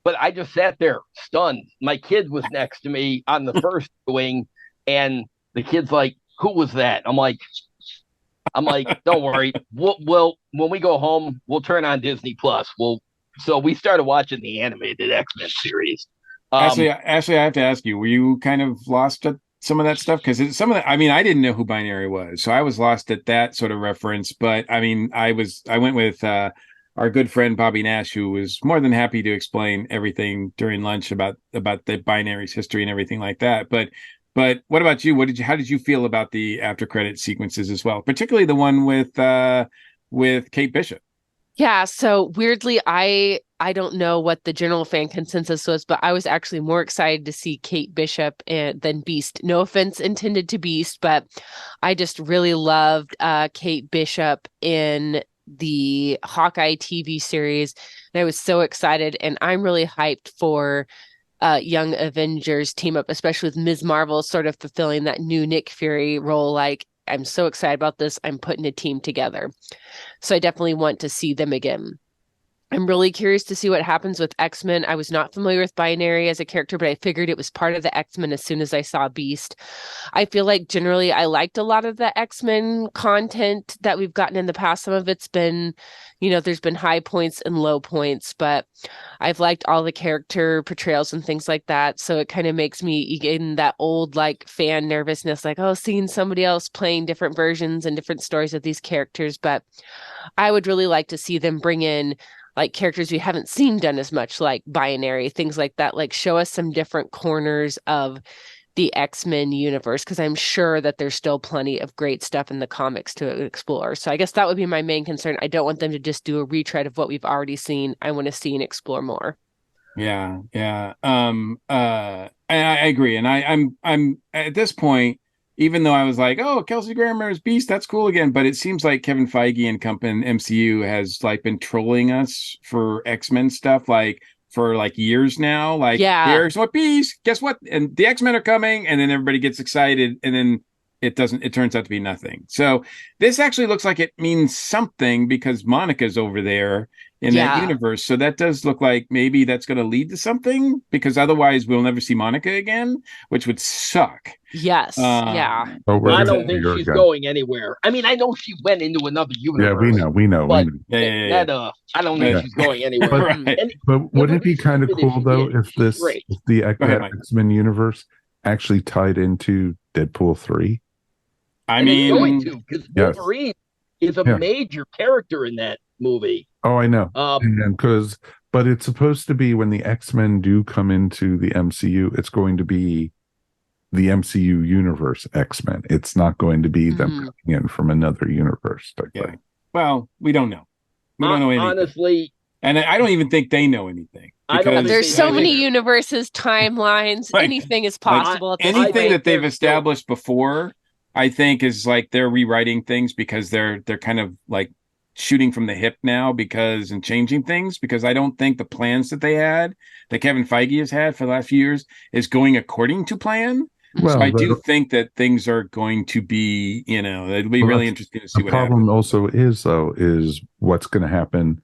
but I just sat there stunned. My kid was next to me on the first viewing, and the kid's like, "Who was that?" I'm like, "Don't worry. We'll when we go home, we'll turn on Disney Plus. So we started watching the animated X-Men series. Um, Ashley, I have to ask you: were you kind of lost at some of that stuff? Because some of the, I mean, I didn't know who Binary was, so I was lost at that sort of reference. But I mean, I went with our good friend Bobby Nash, who was more than happy to explain everything during lunch about the Binary's history and everything like that. But what about you? How did you feel about the after credit sequences as well, particularly the one with Kate Bishop? Yeah, so weirdly, I don't know what the general fan consensus was, but I was actually more excited to see Kate Bishop than Beast. No offense intended to Beast, but I just really loved Kate Bishop in the Hawkeye TV series. And I was so excited, and I'm really hyped for Young Avengers team up, especially with Ms. Marvel sort of fulfilling that new Nick Fury role. Like, I'm so excited about this. I'm putting a team together. So I definitely want to see them again. I'm really curious to see what happens with X-Men. I was not familiar with Binary as a character, but I figured it was part of the X-Men as soon as I saw Beast. I feel like generally I liked a lot of the X-Men content that we've gotten in the past. Some of it's been, there's been high points and low points, but I've liked all the character portrayals and things like that. So it kind of makes me in that old like fan nervousness, like, oh, seeing somebody else playing different versions and different stories of these characters. But I would really like to see them bring in like characters we haven't seen done as much, like Binary, things like that. Like show us some different corners of the X-Men universe, because I'm sure that there's still plenty of great stuff in the comics to explore. So I guess that would be my main concern. I don't want them to just do a retread of what we've already seen. I want to see and explore more. Yeah, yeah. I agree, and I'm at this point, even though I was like, oh, Kelsey Grammer is Beast, that's cool again, but it seems like Kevin Feige and company MCU has like been trolling us for X-Men stuff, like for like years now. Like, Yeah. here's what Beast, guess what? And the X-Men are coming, and then everybody gets excited, and then it doesn't. It turns out to be nothing. So this actually looks like it means something because Monica's over there in that Yeah. universe. So that does look like maybe that's going to lead to something because otherwise we'll never see Monica again, which would suck. Yes. Yeah. Oh, we're I gonna don't see think her she's again. going anywhere. I mean, I know she went into another Yeah, we universe, know, we know, we but know. Yeah. I don't think Yeah. she's going anywhere. Right. And But the wouldn't it be reason kind of if cool she though did, if she's great. that Go ahead, Mike. X-Men universe actually tied into Deadpool 3? I And it's going mean, to, because Yes. Wolverine is a Yeah. major character in that movie. Oh, I know. Um, And but it's supposed to be when the X-Men do come into the MCU, it's going to be the MCU universe X-Men. It's not going to be them Mhm. coming in from another universe type yeah. thing. Well, we don't know. We don't know anything. honestly, And I don't even think they know anything. I don't think There's they so do many either. universes, timelines, Right. anything is Like, possible at this anything point. that they've They're established before, I think is like they're rewriting things because they're kind of like shooting from the hip now and changing things because I don't think the plans that Kevin Feige has had for the last few years is going according to plan. So I Well, do think that things are going to be, it'll be really interesting to see the what problem happens. also is what's going to happen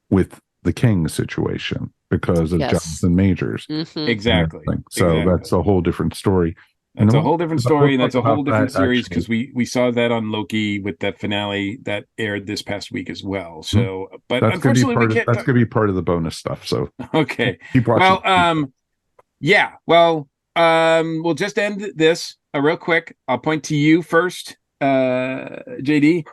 with the King situation because of Yes. Jonathan Majors. Mhm. Exactly. So Exactly. that's a whole different story. That's And a whole different we'll story, and talk that's a whole about different that, series actually. because we saw that on Loki with that finale that aired this past week as well. So, but That's gonna be unfortunately, we can't. that's gonna be part of the bonus stuff. So Okay. keep watching. Well, yeah. Well, we'll just end this real quick. I'll point to you first, JD.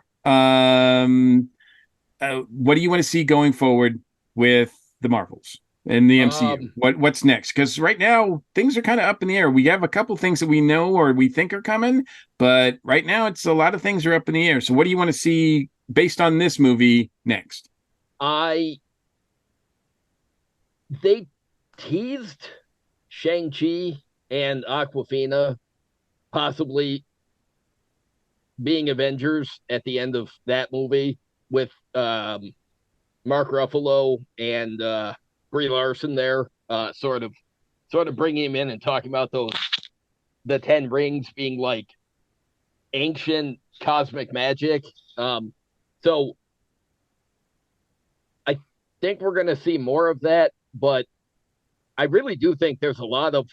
What do you want to see going forward with the Marvels? in the MCU? What's next? Because right now things are kind of up in the air. We have a couple things that we know or we think are coming, but right now it's a lot of things are up in the air. So what do you want to see based on this movie next? They teased Shang-Chi and Aquafina possibly being Avengers at the end of that movie with Mark Ruffalo and Brie Larson there, sort of bringing him in and talking about the 10 rings being like ancient cosmic magic. So I think we're going to see more of that, but I really do think there's a lot of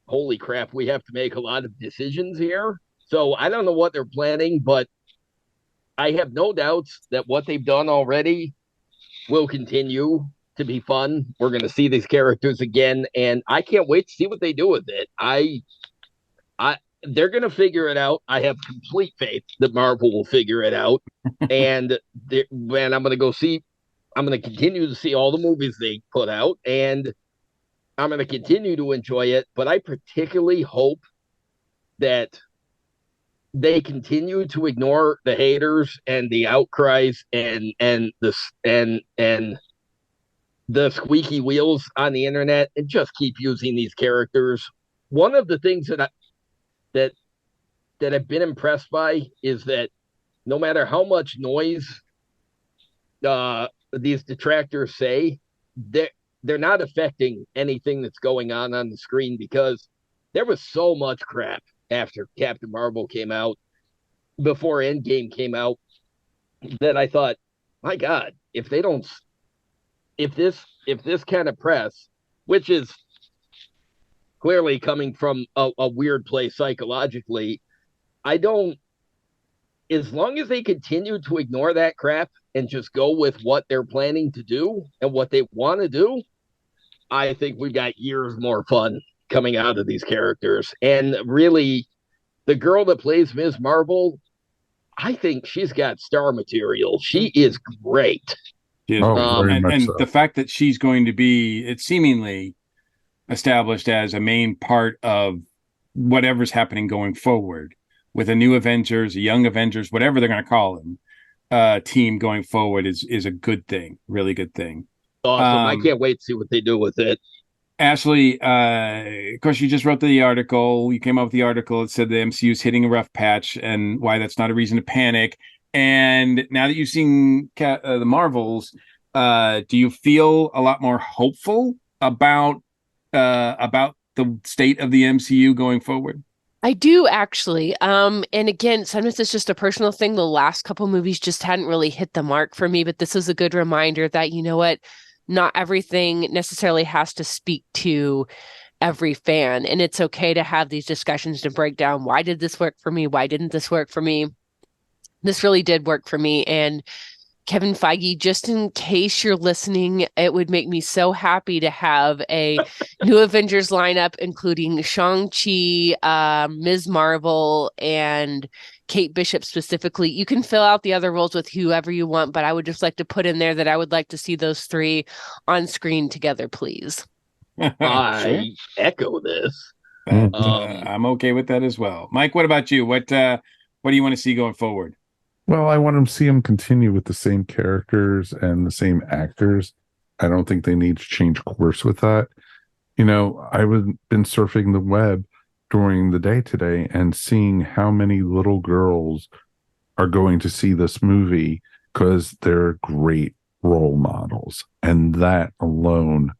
holy crap, we have to make a lot of decisions here. So I don't know what they're planning, but I have no doubts that what they've done already will continue to be fun. We're going to see these characters again, and I can't wait to see what they do with it. They're going to figure it out. I have complete faith that Marvel will figure it out, and when I'm going to go see, I'm going to continue to see all the movies they put out, and I'm going to continue to enjoy it. But I particularly hope that they continue to ignore the haters and the outcries and the squeaky wheels on the internet and just keep using these characters. One of the things that I've been impressed by is that no matter how much noise these detractors say, they're not affecting anything that's going on the screen, because there was so much crap after Captain Marvel came out, before Endgame came out, that I thought, my God, if this kind of press, which is clearly coming from a weird place psychologically, as long as they continue to ignore that crap and just go with what they're planning to do and what they want to do, I think we've got years more fun coming out of these characters. And really, the girl that plays Ms. Marvel, I think she's got star material. She is great. And so. The fact that she's going to be, it's seemingly established as a main part of whatever's happening going forward with a new Avengers, a young Avengers, whatever they're going to call them, team going forward is a good thing, really good thing. Awesome. I can't wait to see what they do with it. Ashley, of course, you just wrote the article. You came up with the article. It said the MCU is hitting a rough patch and why that's not a reason to panic. And now that you've seen the Marvels, do you feel a lot more hopeful about the state of the MCU going forward? I do, actually. And again, sometimes it's just a personal thing. The last couple movies just hadn't really hit the mark for me, but this is a good reminder that, you know what, not everything necessarily has to speak to every fan. And it's okay to have these discussions to break down, why did this work for me? Why didn't this work for me? This really did work for me. And Kevin Feige, just in case you're listening, it would make me so happy to have a new Avengers lineup, including Shang-Chi, Ms. Marvel, and Kate Bishop specifically. You can fill out the other roles with whoever you want, but I would just like to put in there that I would like to see those three on screen together, please. I echo this. I'm okay with that as well. Mike, what about you? What do you want to see going forward? Well, I want to see them continue with the same characters and the same actors. I don't think they need to change course with that. You know, I've been surfing the web during the day today and seeing how many little girls are going to see this movie because they're great role models. And that alone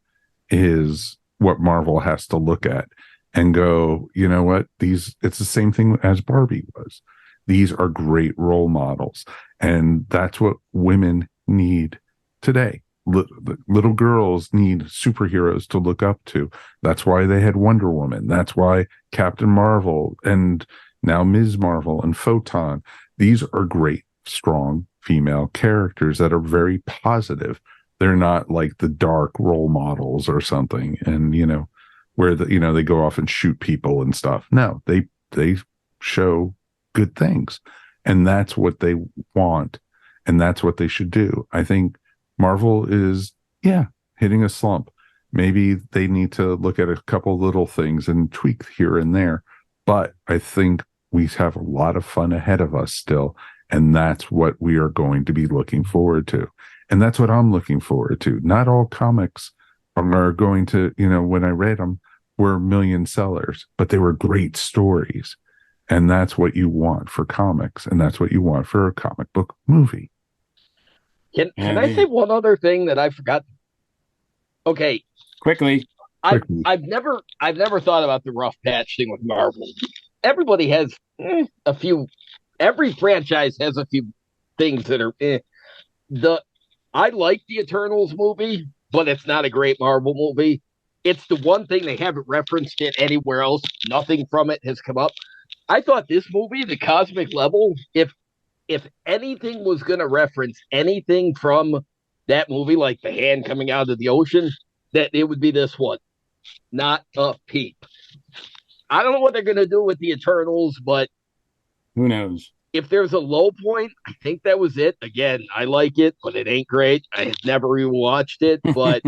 is what Marvel has to look at and go, you know what, it's the same thing as Barbie was. These are great role models. And that's what women need today. Little girls need superheroes to look up to. That's why they had Wonder Woman. That's why Captain Marvel and now Ms. Marvel and Photon. These are great, strong female characters that are very positive. They're not like the dark role models or something. And, where they go off and shoot people and stuff. No, they show good things, and that's what they want, and that's what they should do. I think Marvel is hitting a slump, maybe they need to look at a couple little things and tweak here and there. But I think we have a lot of fun ahead of us still. And that's what we are going to be looking forward to. And that's what I'm looking forward to. Not all comics are going to, when I read them, were million sellers, but they were great stories. And that's what you want for comics. And that's what you want for a comic book movie. Can I say one other thing that I forgot? Okay. Quickly. I've never thought about the rough patch thing with Marvel. Everybody has a few. Every franchise has a few things that are. I like the Eternals movie, but it's not a great Marvel movie. It's the one thing they haven't referenced it anywhere else. Nothing from it has come up. I thought this movie, The Cosmic Level, if anything was going to reference anything from that movie, like the hand coming out of the ocean, that it would be this one. Not a peep. I don't know what they're going to do with the Eternals, but who knows? If there's a low point, I think that was it. Again, I like it, but it ain't great. I had never even watched it, but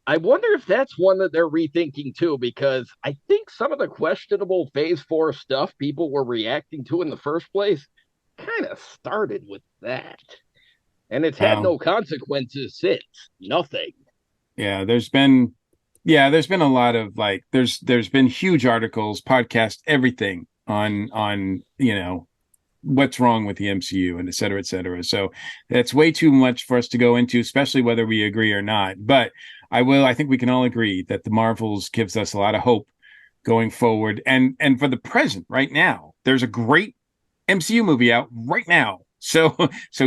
I wonder if that's one that they're rethinking too, because I think some of the questionable Phase 4 stuff people were reacting to in the first place kind of started with that. And it's had no consequences since. Nothing. Yeah, there's been a lot of there's been huge articles, podcasts, everything on what's wrong with the MCU and et cetera, et cetera. So that's way too much for us to go into, especially whether we agree or not. But I think we can all agree that the Marvels gives us a lot of hope going forward. And for the present, right now, there's a great MCU movie out right now. So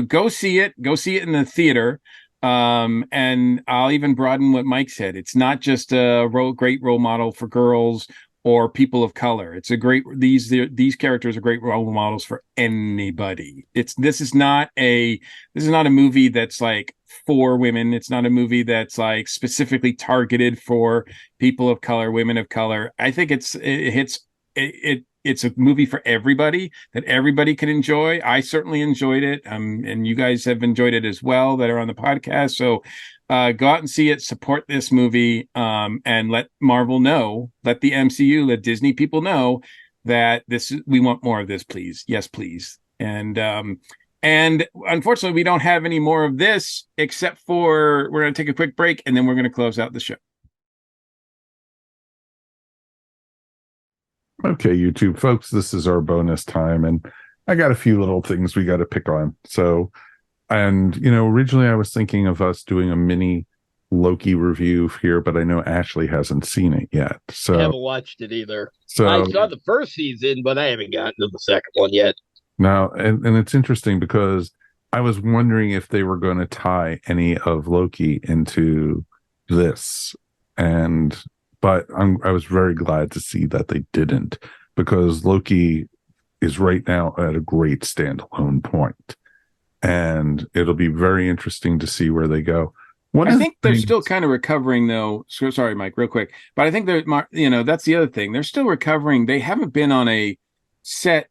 go see it in the theater. And I'll even broaden what Mike said. It's not just a great role model for girls or people of color. It's these characters are great role models for anybody. This is not a movie that's like for women. It's not a movie that's like specifically targeted for people of color, women of color. I think it's a movie for everybody that everybody can enjoy. I certainly enjoyed it. And you guys have enjoyed it as well that are on the podcast. So go out and see it, support this movie, and let Marvel know, let the MCU, let Disney people know that we want more of this, please. Yes, please. And unfortunately, we don't have any more of this, except for we're going to take a quick break and then we're going to close out the show. Okay, YouTube folks, this is our bonus time, and I got a few little things we got to pick on. So, and originally I was thinking of us doing a mini Loki review here, but I know Ashley hasn't seen it yet. So I haven't watched it either. So I saw the first season, but I haven't gotten to the second one yet. Now, and it's interesting because I was wondering if they were going to tie any of Loki into this, but I was very glad to see that they didn't, because Loki is right now at a great standalone point, and it'll be very interesting to see where they go. I think they're still kind of recovering, though. Sorry, Mike, real quick, but I think that's the other thing. They're still recovering. They haven't been on a set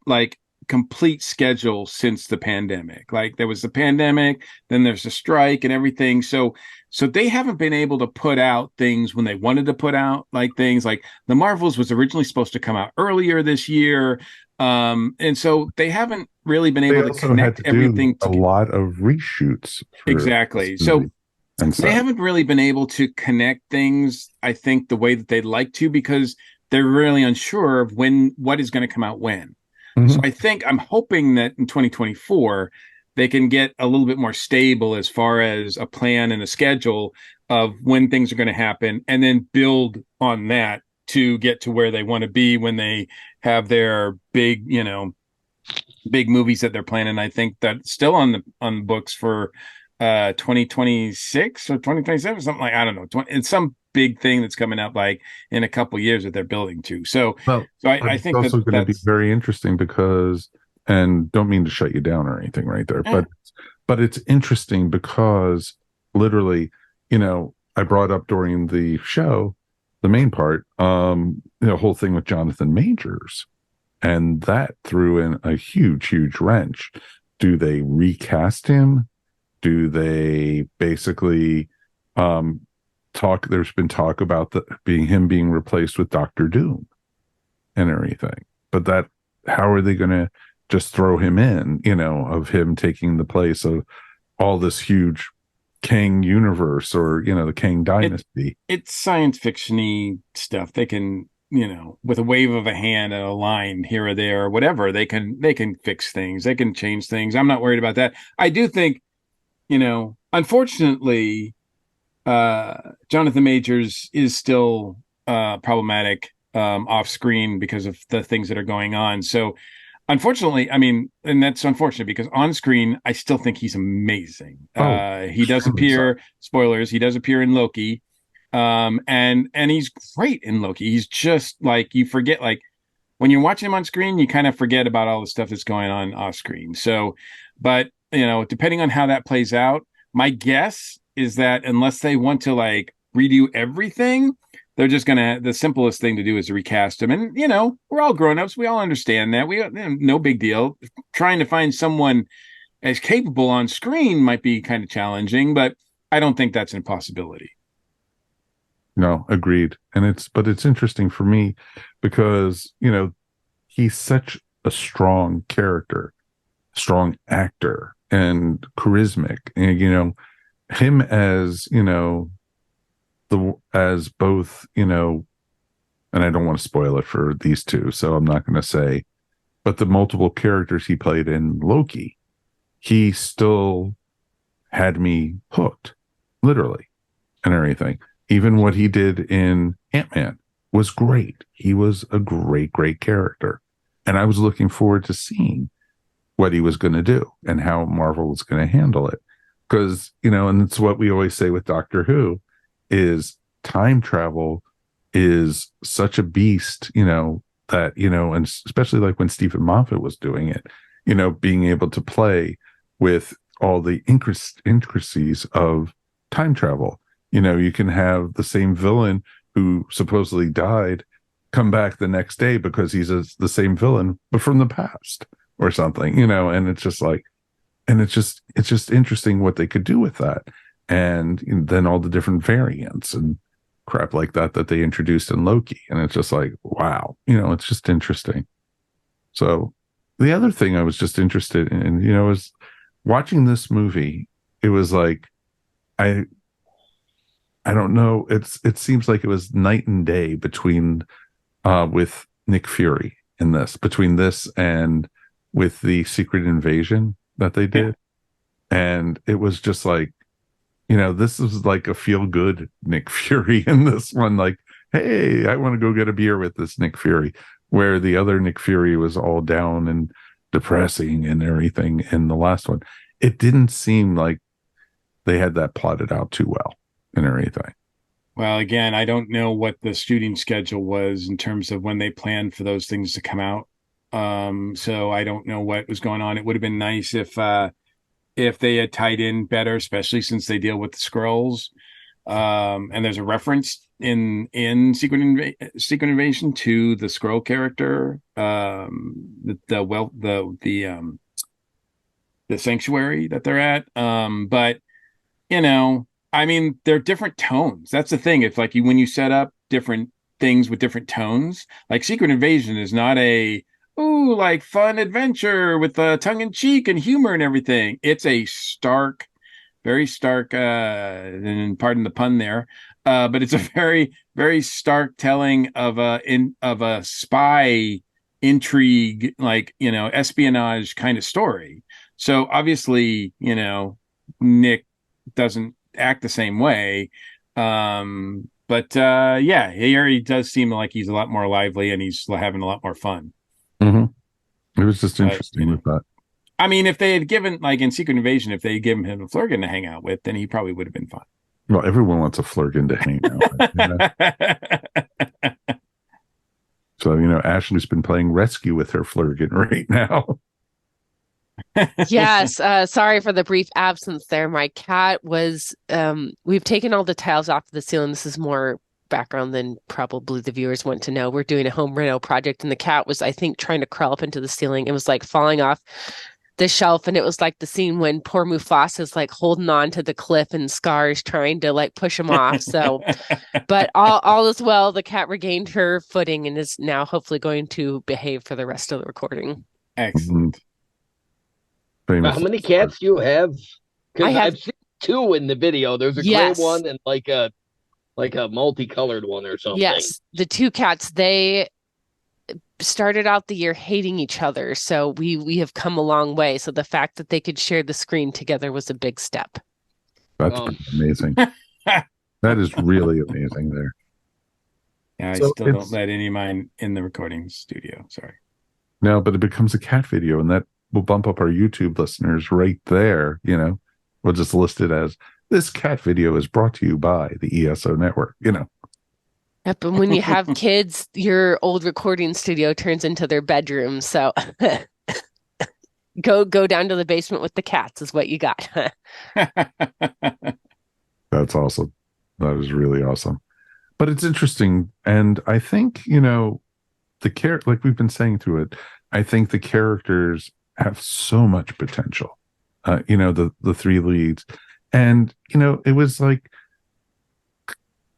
complete schedule since the pandemic. Like there was the pandemic, then there's a strike and everything. So they haven't been able to put out things when they wanted to put out things like the Marvels was originally supposed to come out earlier this year. And so they haven't really been able to connect everything together. A lot of reshoots. Exactly. So they haven't really been able to connect things, I think, the way that they'd like to, because they're really unsure of what is going to come out when. So I'm hoping that in 2024, they can get a little bit more stable as far as a plan and a schedule of when things are going to happen, and then build on that to get to where they want to be when they have their big movies that they're planning. I think that's still on the books for 2026 or 2027, something I don't know. It's some big thing that's coming up in a couple of years that they're building to. So I think it's also going to be very interesting because, and don't mean to shut you down or anything right there, but it's interesting because literally, I brought up during the show, the main part, the whole thing with Jonathan Majors, and that threw in a huge wrench. Do they recast him? Do they basically there's been talk about him being replaced with Doctor Doom and everything. But how are they going to just throw him in, of him taking the place of all this huge Kang universe, or, the Kang dynasty? It's science fiction-y stuff. They can, with a wave of a hand and a line here or there or whatever, they can fix things. They can change things. I'm not worried about that. I do think, unfortunately, Jonathan Majors is still problematic off screen because of the things that are going on. So unfortunately, and that's unfortunate, because on screen, I still think he's amazing. He does appear, spoilers, he does appear in Loki. And he's great in Loki. He's just like, you forget, like when you're watching him on screen, you kind of forget about all the stuff that's going on off screen. So, but depending on how that plays out, my guess is that unless they want to like redo everything, they're just the simplest thing to do is to recast him. And, we're all grown-ups. We all understand that. No big deal. Trying to find someone as capable on screen might be kind of challenging, but I don't think that's an impossibility. No, agreed. And it's interesting for me because, he's such a strong character, strong actor, and charismatic. And, him as, as both, and I don't want to spoil it for these two, so I'm not going to say, but the multiple characters he played in Loki, he still had me hooked, literally, and everything. Even what he did in Ant-Man was great. He was a great, great character. And I was looking forward to seeing what he was going to do and how Marvel was going to handle it. Because, and it's what we always say with Doctor Who, is time travel is such a beast, that, and especially like when Stephen Moffat was doing it, being able to play with all the intricacies of time travel. You can have the same villain who supposedly died come back the next day because he's the same villain, but from the past or something, and it's just like, and it's just interesting what they could do with that. And then all the different variants and crap like that they introduced in Loki. And it's just like, wow, it's just interesting. So the other thing I was just interested in, is watching this movie. It was like, I don't know. It seems like it was night and day between with Nick Fury in this, between this and with the Secret Invasion that they did. Yeah. And it was just like, this is like a feel good Nick Fury in this one. Like, hey, I want to go get a beer with this Nick Fury, where the other Nick Fury was all down and depressing and everything in the last one. It didn't seem like they had that plotted out too well and everything. Well, again, I don't know what the shooting schedule was in terms of when they planned for those things to come out. So I don't know what was going on. It would have been nice if they had tied in better, especially since they deal with the Skrulls. And there's a reference in Secret Invasion to the Skrull character, the sanctuary that they're at. But they're different tones. That's the thing. It's like when you set up different things with different tones, like Secret Invasion is not like fun adventure with tongue in cheek and humor and everything. It's a stark, very stark, and pardon the pun there, but it's a very, very stark telling of a spy intrigue, like, espionage kind of story. So obviously, Nick doesn't act the same way. But yeah, he already does seem like he's a lot more lively and he's having a lot more fun. It was just interesting with that. If they had given, like in Secret Invasion, if they had given him a Flerken to hang out with, then he probably would have been fine. Well, everyone wants a Flerken to hang out with. So, Ashley's been playing rescue with her Flerken right now. Yes. Sorry for the brief absence there. My cat was, we've taken all the tiles off of the ceiling. This is more background than probably the viewers want to know. We're doing a home reno project and the cat was, I think, trying to crawl up into the ceiling. It was like falling off the shelf, and it was like the scene when poor Mufasa's like holding on to the cliff and Scar's trying to like push him off. So, but all is well. The cat regained her footing and is now hopefully going to behave for the rest of the recording. Excellent. Famous. How many cats do you have? Because I've seen 2 in the video. There's a Yes. gray one and like a multicolored one or something. Yes, the 2 cats, they started out the year hating each other. So we have come a long way. So the fact that they could share the screen together was a big step. That's amazing. That is really amazing there. Yeah, I So still don't let any of mine in the recording studio. Sorry. No, but it becomes a cat video, and that will bump up our YouTube listeners right there. You know, we'll just list it as this cat video is brought to you by the ESO network. You know. Yep, and when you have kids, your old recording studio turns into their bedroom. So go down to the basement with the cats is what you got. That's awesome. That is really awesome. But it's interesting. And I think, you know, like we've been saying through it, I think the characters have so much potential. You know, the 3 leads. And, you know, it was like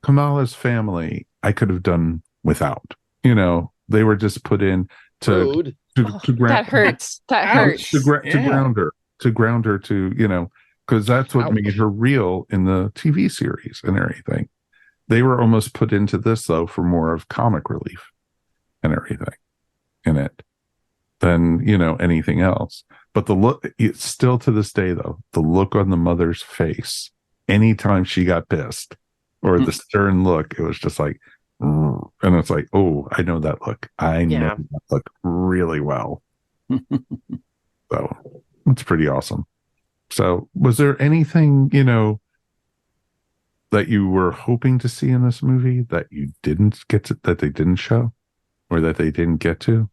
Kamala's family, I could have done without. You know, they were just put in to ground. That hurts. That hurts. To ground her to, you know, because that's what made her real in the TV series and everything. They were almost put into this, though, for more of comic relief and everything in it than, you know, anything else. But the look, it's still to this day, though, the look on the mother's face, anytime she got pissed or the stern look, it was just like, and it's like, oh, I know that look. I know that look really well. So it's pretty awesome. So was there anything, you know, that you were hoping to see in this movie that you didn't get to, that they didn't show or that they didn't get to?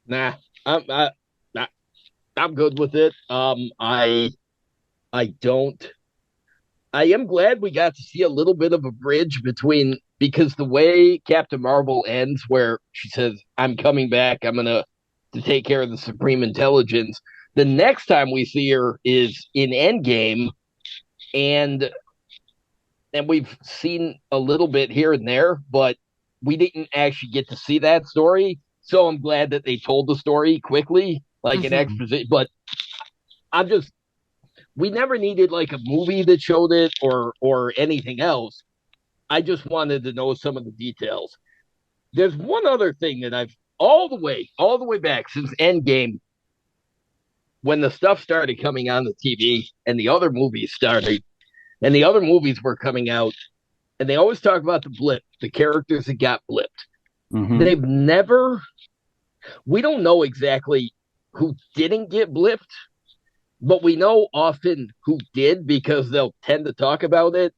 Nah, I'm good with it. I don't. I am glad we got to see a little bit of a bridge between, because the way Captain Marvel ends, where she says, "I'm coming back. I'm gonna to take care of the Supreme Intelligence." The next time we see her is in Endgame, and we've seen a little bit here and there, but we didn't actually get to see that story. So I'm glad that they told the story quickly, like an exposition. But we never needed like a movie that showed it or anything else. I just wanted to know some of the details. There's one other thing that I've all the way back since Endgame, when the stuff started coming on the TV and the other movies started, and the other movies were coming out, and they always talk about the blip, the characters that got blipped. They've never, we don't know exactly who didn't get blipped, but we know often who did because they'll tend to talk about it.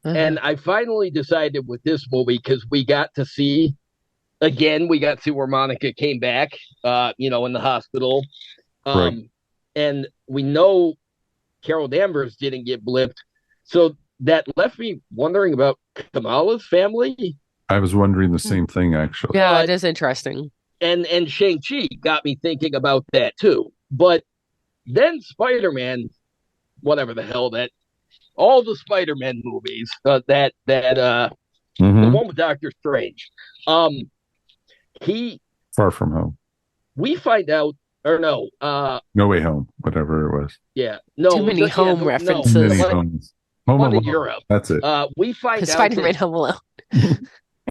And I finally decided with this movie, because we got to see where Monica came back, you know, in the hospital. Right. And we know Carol Danvers didn't get blipped. So that left me wondering about Kamala's family. I was wondering the same thing, actually. Yeah, it is interesting. And Shang-Chi got me thinking about that too. But then Spider-Man, whatever the hell that, all the Spider-Man movies, the one with Doctor Strange, Far From Home. We find out, or no, No Way Home, whatever it was. Yeah, no, too many home references. Home Alone. Europe. That's it. We find out Spider-Man Home Alone.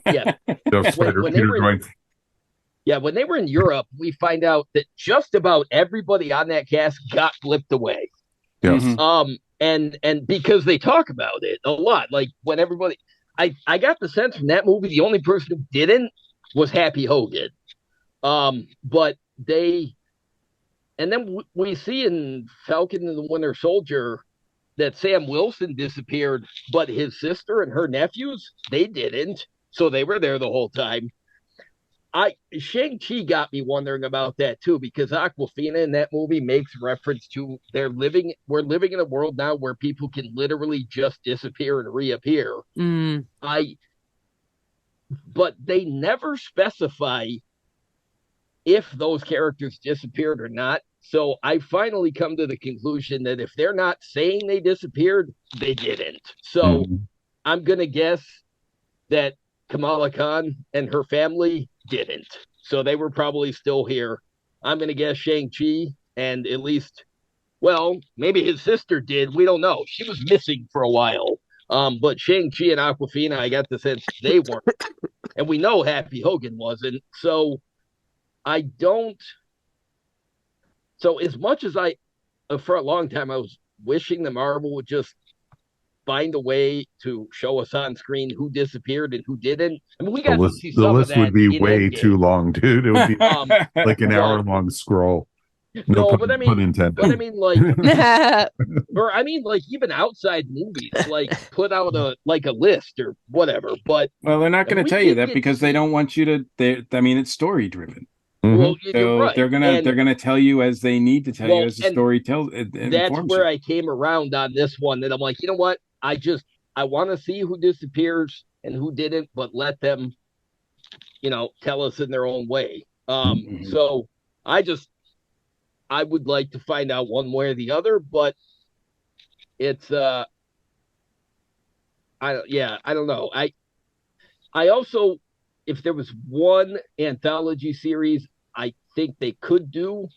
Yeah. When they were in Europe, we find out that just about everybody on that cast got blipped away. Yes. And because they talk about it a lot, like when everybody, I got the sense from that movie, the only person who didn't was Happy Hogan. But and then we see in Falcon and the Winter Soldier that Sam Wilson disappeared, but his sister and her nephews, they didn't. So they were there the whole time. Shang-Chi got me wondering about that too, because Aquafina in that movie makes reference to we're living in a world now where people can literally just disappear and reappear. But they never specify if those characters disappeared or not. So I finally come to the conclusion that if they're not saying they disappeared, they didn't. So I'm going to guess that Kamala Khan and her family didn't. So they were probably still here. I'm going to guess Shang-Chi and at least, well, maybe his sister did. We don't know. She was missing for a while. But Shang-Chi and Aquafina, I got the sense they weren't. And we know Happy Hogan wasn't. So I don't. So as much as for a long time, I was wishing that Marvel would just find a way to show us on screen who disappeared and who didn't. I mean, we got to see some of that. The list would be way Endgame. too long, dude. It would be like an hour-long scroll. No, but I mean, pun intended. But I mean, like, or I mean, like, even outside movies, like, put out a list or whatever. But well, they're not going to tell you that because they don't want you to. I mean, it's story driven. Well, so right. they're gonna tell you as they need to tell you as the story tells. That's where I came around on this one. That I'm like, you know what? I want to see who disappears and who didn't, but let them, tell us in their own way. So I would like to find out one way or the other, but it's I don't know. I also, if there was one anthology series I think they could do,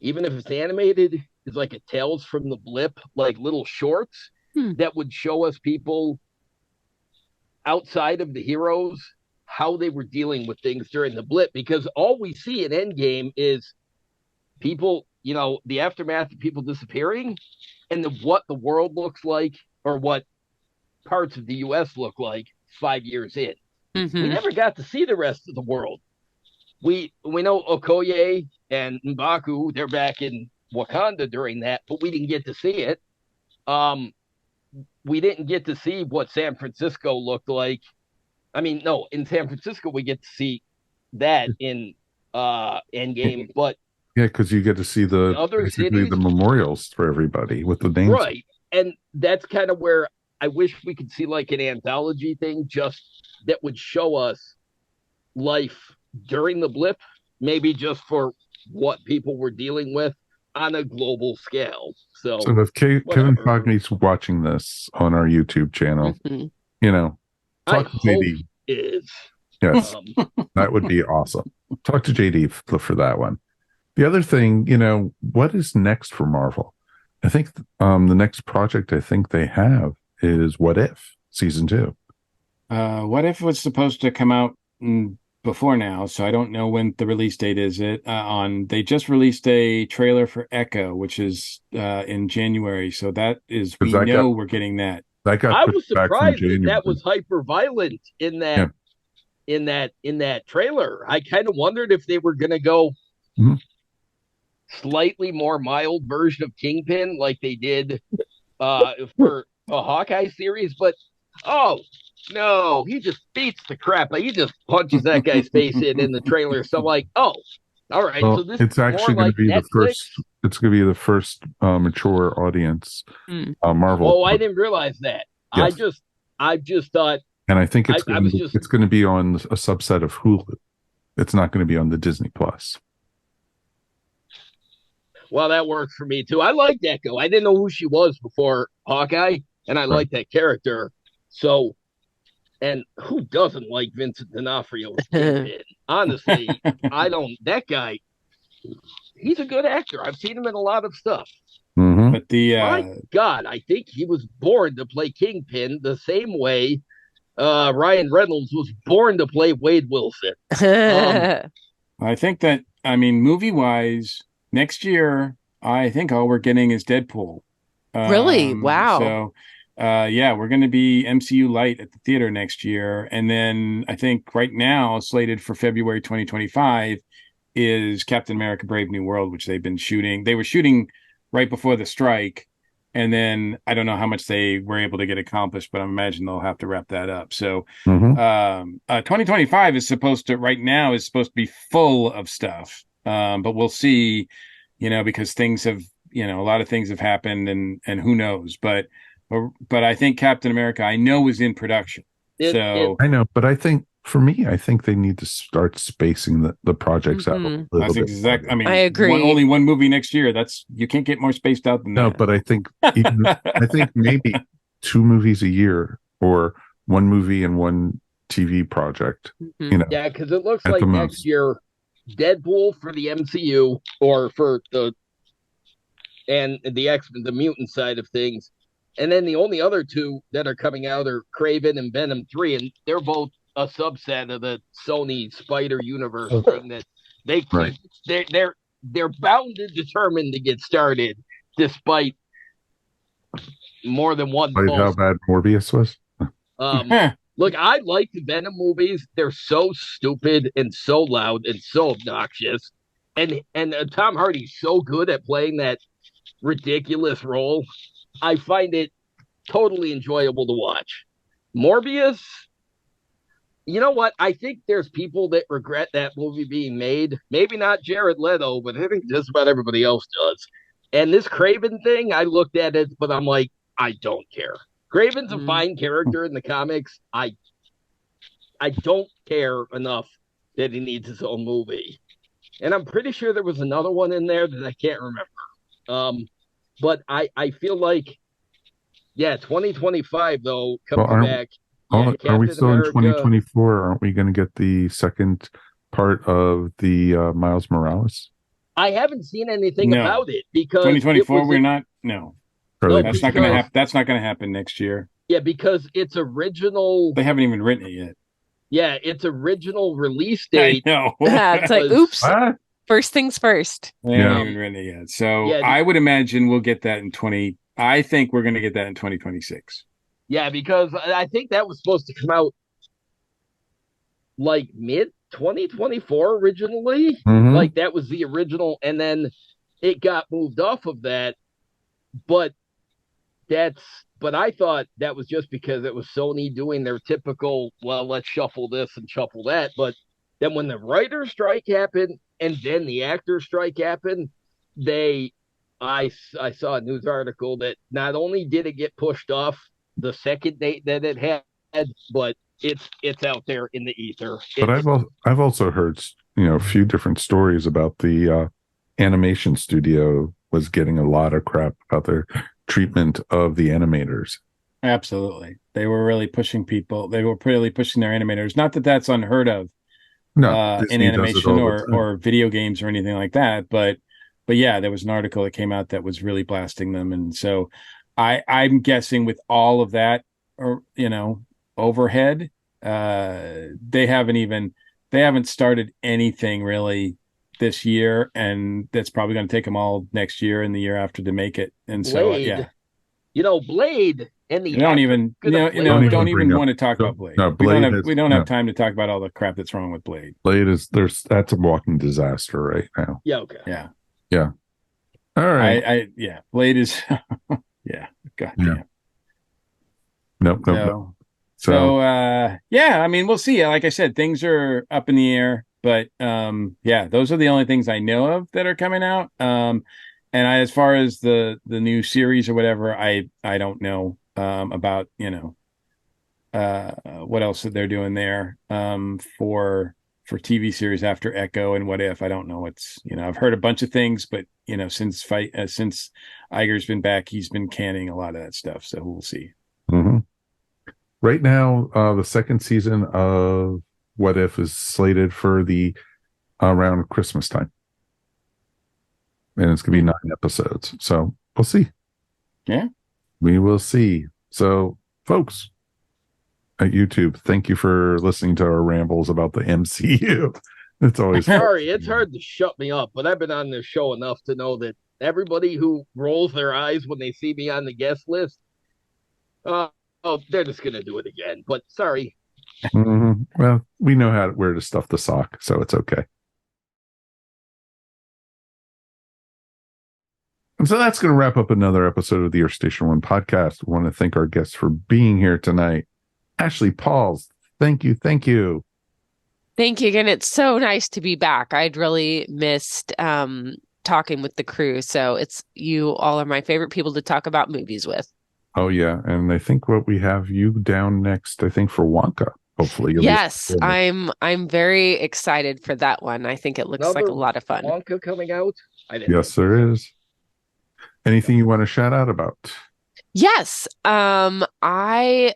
even if it's animated, is like a Tales from the Blip, like little shorts that would show us people outside of the heroes, how they were dealing with things during the blip, because all we see in Endgame is people, the aftermath of people disappearing and what the world looks like or what parts of the US look like 5 years in. We never got to see the rest of the world. We know Okoye and M'Baku, they're back in Wakanda during that, but we didn't get to see it. We didn't get to see what San Francisco looked like. I mean, no, in San Francisco we get to see that in Endgame, but yeah, because you get to see the other cities, the memorials for everybody with the names, right? And that's kind of where I wish we could see like an anthology thing, just that would show us life during the blip, maybe just for what people were dealing with on a global scale. So if Kevin Cogny's watching this on our YouTube channel, talk to JD. Is yes, that would be awesome. Talk to JD for that one. The other thing, what is next for Marvel? I think the next project I think they have is What If season 2. What If was supposed to come out before now, so I don't know when the release date is. They just released a trailer for Echo, which is in January, so that is we're getting that. I was surprised that was hyper violent in that in that trailer. I kind of wondered if they were going to go slightly more mild version of Kingpin like they did for a Hawkeye series, but no, he just beats the crap. He just punches that guy's face in the trailer. So I'm like, all right. Well, so this it's actually going to be Netflix? the first. It's going to be the first mature audience Marvel. Oh, I didn't realize that. Yes. I just thought. And I think it's going to be on a subset of Hulu. It's not going to be on the Disney Plus. Well, that works for me too. I liked Echo. I didn't know who she was before Hawkeye, and I liked that character. So, and who doesn't like Vincent D'Onofrio? Honestly, that guy, he's a good actor. I've seen him in a lot of stuff. But my God, I think he was born to play Kingpin the same way Ryan Reynolds was born to play Wade Wilson. I think that, movie-wise, next year, I think all we're getting is Deadpool. Really? Wow. So, we're going to be MCU light at the theater next year. And then I think right now, slated for February 2025, is Captain America Brave New World, which they've been shooting. They were shooting right before the strike. And then I don't know how much they were able to get accomplished, but I imagine they'll have to wrap that up. So 2025 is supposed to be full of stuff. But we'll see, because things have, a lot of things have happened and who knows, but I think Captain America, I know, is in production. I know, but I think for me, I think they need to start spacing the projects out a little That's bit. exactly. I mean, I agree. Only one movie next year. You can't get more spaced out than No, that. but I think maybe 2 movies a year or 1 movie and 1 TV project. Mhm. You know, Yeah, because it looks at like the next most. year, Deadpool for the MCU or for the X-Men, the mutant side of things. And then the only other 2 that are coming out are Craven and Venom 3, and they're both a subset of the Sony Spider Universe thing that they keep. Right. They're bound and determined to get started, despite more than one Like how false. bad Morbius was. Look, I like the Venom movies. They're so stupid and so loud and so obnoxious, and Tom Hardy's so good at playing that ridiculous role. I find it totally enjoyable to watch. Morbius, you know what? I think there's people that regret that movie being made. Maybe not Jared Leto, but I think just about everybody else does. And this Craven thing, I looked at it, but I'm like, I don't care. Craven's a fine character in the comics. I don't care enough that he needs his own movie. And I'm pretty sure there was another one in there that I can't remember. But I feel like, yeah, 2025 though coming back. Yeah, Are we Captain still America. in 2024? Aren't we going to get the second part of the Miles Morales? I haven't seen anything No. about it because 2024 we're not. No, No, that's not going to happen. That's not going to happen next year. Yeah, because it's original. They haven't even written it yet. Yeah, its original release date. I know. It's like, oops. What? First things first. They haven't even written it yet. So I would imagine we'll get that in 20. I think we're going to get that in 2026. Yeah, because I think that was supposed to come out like mid 2024 originally. Mhm. Like that was the original, and then it got moved off of that. But I thought that was just because it was Sony doing their typical, well, let's shuffle this and shuffle that. But then when the writer's strike happened and then the actor's strike happened, I saw a news article that not only did it get pushed off the second date that it had, but it's out there in the ether. But I've also heard a few different stories about the animation studio was getting a lot of crap about their treatment of the animators. Absolutely, they were really pushing people. They were really pushing their animators. Not that that's unheard of, in animation or video games or anything like that. But yeah, there was an article that came out that was really blasting them, and so I'm guessing with all of that, or overhead, they haven't started anything really this year, and that's probably going to take them all next year and the year after to make it. And Blade, so Blade and the don't even want to talk about Blade. No, Blade we don't have time to talk about all the crap that's wrong with Blade. Blade that's a walking disaster right now. Yeah. Okay. Yeah. All right. Blade is. Yeah. God damn. Yeah. Nope. So I mean, we'll see. Like I said, things are up in the air, but those are the only things I know of that are coming out. And as far as the new series or whatever, I don't know about what else that they're doing there for TV series after Echo and What If. I don't know. I've heard a bunch of things, but since Iger's been back, he's been canning a lot of that stuff. So we'll see. Mm-hmm. Right now, the second season of What If is slated for the around Christmas time, and it's going to be 9 episodes. So we'll see. Yeah, we will see. So, folks at YouTube, thank you for listening to our rambles about the MCU. It's always sorry, it's hard to shut me up, but I've been on this show enough to know that everybody who rolls their eyes when they see me on the guest list, they're just gonna do it again. But sorry. Mm-hmm. Well, we know where to stuff the sock, so it's okay. And so that's going to wrap up another episode of the Earth Station One podcast. We want to thank our guests for being here tonight. Ashley Pauls, thank you. Thank you again. It's so nice to be back. I'd really missed talking with the crew. So you all are my favorite people to talk about movies with. Oh, yeah. And I think what we have you down next, I think, for Wonka. Hopefully you'll Yes, be. I'm very excited for that one. I think it looks like a Another lot of fun. Wonka coming out. I didn't. Yes, there is. Anything you want to shout out about? Yes, I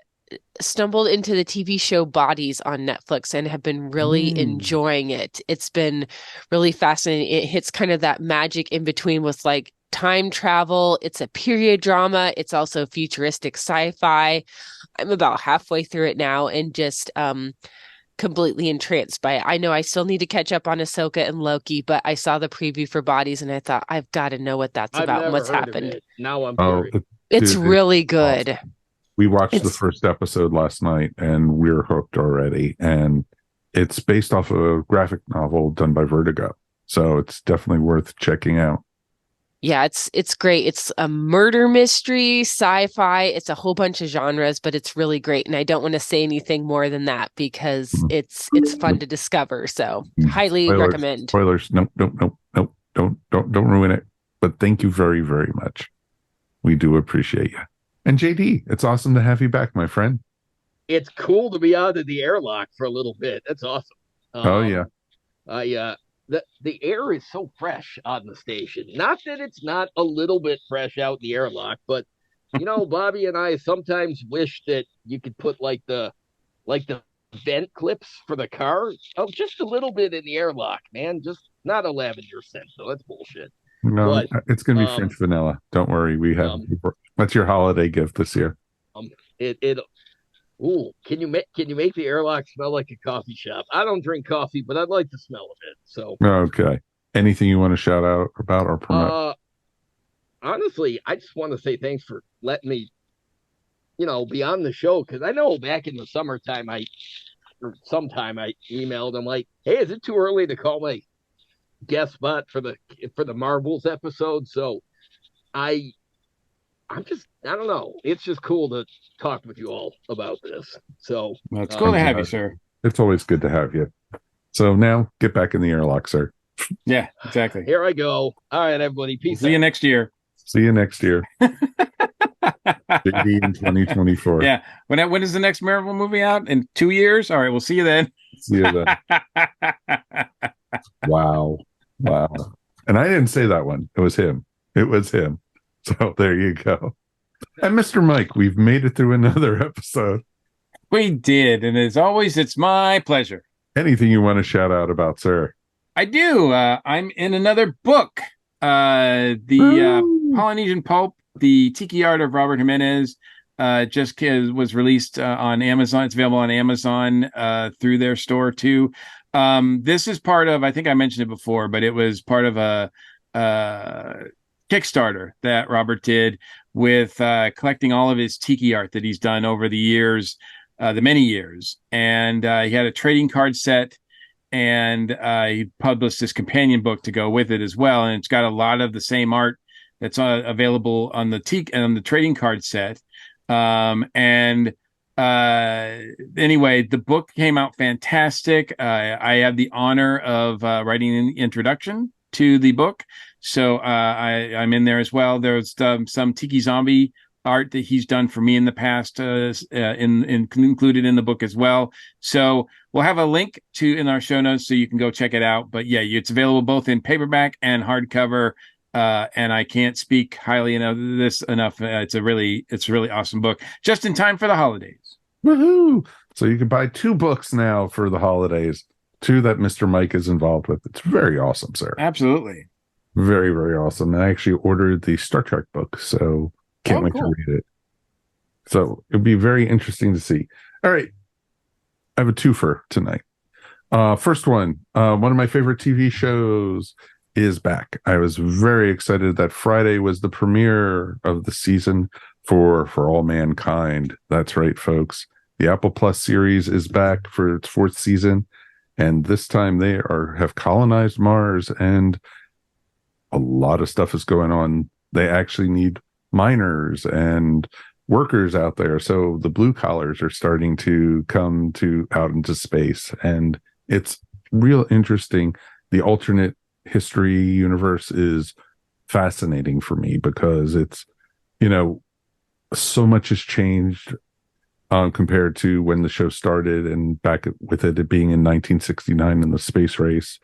stumbled into the TV show Bodies on Netflix and have been really enjoying it. It's been really fascinating. It hits kind of that magic in between with like time travel. It's a period drama. It's also futuristic sci-fi. I'm about halfway through it now and just completely entranced by it. I know I still need to catch up on Ahsoka and Loki, but I saw the preview for Bodies and I thought I've got to know what that's I've about and never what's heard of happened. it. Now I'm Oh, curious. It's dude, really good. awesome. We watched the It's first episode last night and we're hooked already. And it's based off of a graphic novel done by Vertigo. So it's definitely worth checking out. yeah, it's great. It's a murder mystery, sci-fi. It's a whole bunch of genres, but it's really great. And I don't want to say anything more than that because it's fun to discover. So highly recommend. Spoilers. Nope, nope, nope, nope. Don't ruin it. But thank you very, very much. We do appreciate you. And JD, it's awesome to have you back, my friend. It's cool to be out of the airlock for a little bit. That's awesome. Oh yeah. The air is so fresh on the station. Not that it's not a little bit fresh out in the airlock, but Bobby and I sometimes wish that you could put like the vent clips for the car. Oh, just a little bit in the airlock, man. Just not a lavender scent, though. That's bullshit. No, But it's gonna be French vanilla. Don't worry. We have that's your holiday gift this year. Ooh, can you make the airlock smell like a coffee shop? I don't drink coffee, but I'd like the smell of it. So Okay. Anything you want to shout out about or promote? Honestly, I just want to say thanks for letting me, be on the show, because I know back in the summertime sometime I emailed him like, hey, is it too early to call my guest spot for the Marvels episode? So I don't know. It's just cool to talk with you all about this. So it's cool to have you, sir. It's always good to have you. So now get back in the airlock, sir. Yeah, exactly. Here I go. All right, everybody. Peace. See you next year. See you next year. JD in 2024. Yeah. When is the next Marvel movie out? In 2 years? All right, we'll see you then. See you then. Wow. And I didn't say that one. It was him. So there you go. And Mr. Mike, we've made it through another episode. We did. And as always, it's my pleasure. Anything you want to shout out about, sir? I do. I'm in another book. The Polynesian Pulp, the Tiki Art of Robert Jimenez, just was released on Amazon. It's available on Amazon through their store too. This is part of, I think I mentioned it before, but it was part of a Kickstarter that Robert did with collecting all of his tiki art that he's done over the years, the many years. And he had a trading card set, and he published this companion book to go with it as well. And it's got a lot of the same art that's available on the trading card set. Anyway, the book came out fantastic. I had the honor of writing an introduction to the book. So I'm in there as well. There's some Tiki Zombie art that he's done for me in the past, included in the book as well. So we'll have a link in our show notes so you can go check it out. But yeah, it's available both in paperback and hardcover. And I can't speak highly enough this enough. It's a really awesome book, just in time for the holidays. Woohoo! So you can buy 2 books now for the holidays, 2 that Mr. Mike is involved with. It's very awesome, sir. Absolutely. Very, very awesome. And I actually ordered the Star Trek book, so can't wait to read it. So it'll be very interesting to see. All right. I have a twofer tonight. First one of my favorite TV shows is back. I was very excited that Friday was the premiere of the season for All Mankind. That's right, folks. The Apple Plus series is back for its 4th season, and this time they have colonized Mars, and a lot of stuff is going on. They actually need miners and workers out there, so the blue collars are starting to come out into space, and it's real interesting. The alternate history universe is fascinating for me because it's so much has changed compared to when the show started and back with it being in 1969 in the space race.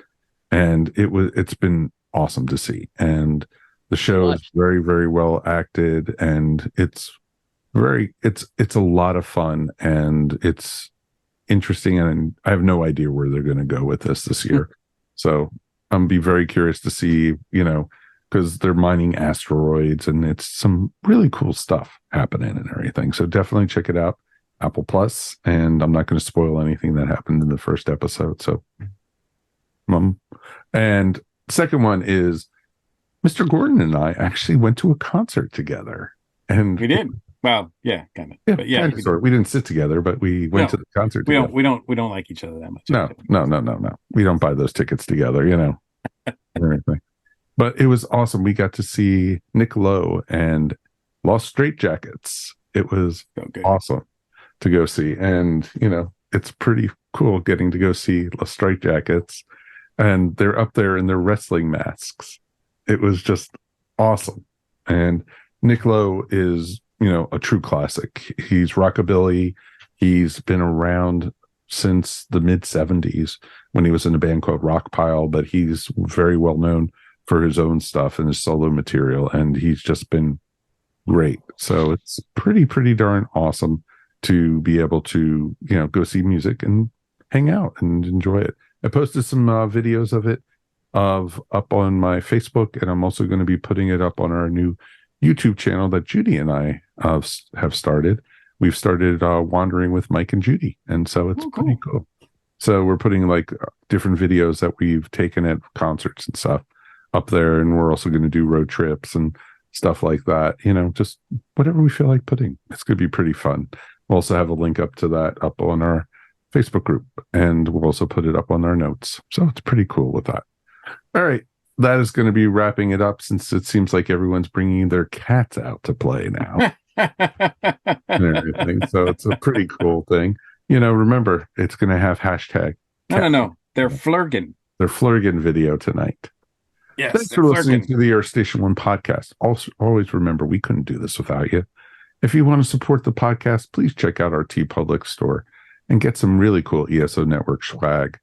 And it's been awesome to see. And the show is very, very well acted, and it's a lot of fun, and it's interesting, and I have no idea where they're going to go with this year. So I'm be very curious to see, because they're mining asteroids, and it's some really cool stuff happening and everything. So definitely check it out, Apple Plus. And I'm not going to spoil anything that happened in the first episode. So, and second one is Mr. Gordon and I actually went to a concert together, and we did. Well, yeah, kind of. Yeah, but yeah, we didn't sit together, but we went to the concert together. We don't like each other that much. No. We don't buy those tickets together, everything. But it was awesome. We got to see Nick Lowe and Lost Straitjackets. It was awesome to go see. And, it's pretty cool getting to go see Lost Straitjackets. And they're up there in their wrestling masks. It was just awesome. And Nick Lowe is, a true classic. He's rockabilly. He's been around since the mid 70s when he was in a band called Rockpile, but he's very well known for his own stuff and his solo material. And he's just been great. So it's pretty darn awesome to be able to, go see music and hang out and enjoy it. I posted some videos of it up on my Facebook, and I'm also going to be putting it up on our new YouTube channel that Judy and I have started. We've started Wandering with Mike and Judy, and so it's pretty cool. So we're putting like different videos that we've taken at concerts and stuff up there, and we're also going to do road trips and stuff like that. Just whatever we feel like putting. It's going to be pretty fun. We'll also have a link up to that up on our Facebook group, and we'll also put it up on our notes. So it's pretty cool with that. All right. That is going to be wrapping it up, since it seems like everyone's bringing their cats out to play now. And everything. So it's a pretty cool thing. Remember, it's going to have hashtag. No. They're Flerken. Their Flerken video tonight. Yes. Thanks for listening to the Air Station 1 podcast. Also, always remember, we couldn't do this without you. If you want to support the podcast, please check out our TeePublic store and get some really cool ESO Network swag.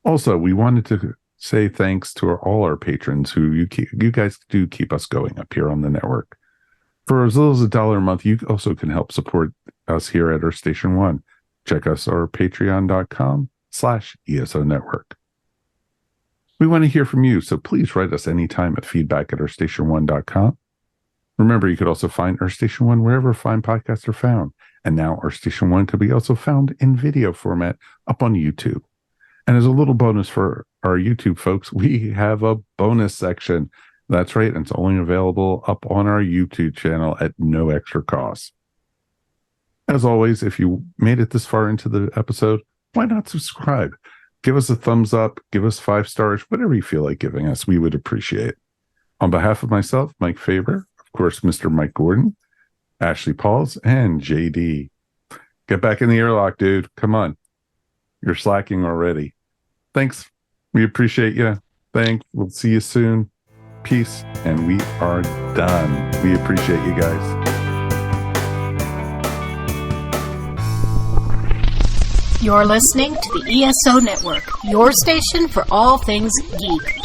Also, we wanted to say thanks to all our patrons who you guys do keep us going up here on the network. For as little as $1 a month, you also can help support us here at our Station 1. Check us our patreon.com/ESO Network. We want to hear from you, so please write us anytime at feedback@ourstation1.com. Remember, you could also find Our Station 1 wherever fine podcasts are found. And now Our Station 1 could be also found in video format up on YouTube. And as a little bonus for our YouTube folks, we have a bonus section. That's right. And it's only available up on our YouTube channel at no extra cost. As always, if you made it this far into the episode, why not subscribe? Give us a thumbs up, give us 5 stars, whatever you feel like giving us. We would appreciate. On behalf of myself, Mike Faber, of course, Mr. Mike Gordon, Ashley Pauls, and JD. Get back in the airlock, dude. Come on. You're slacking already. Thanks. We appreciate you. Thanks. We'll see you soon. Peace. And we are done. We appreciate you guys. You're listening to the ESO Network, your station for all things geek.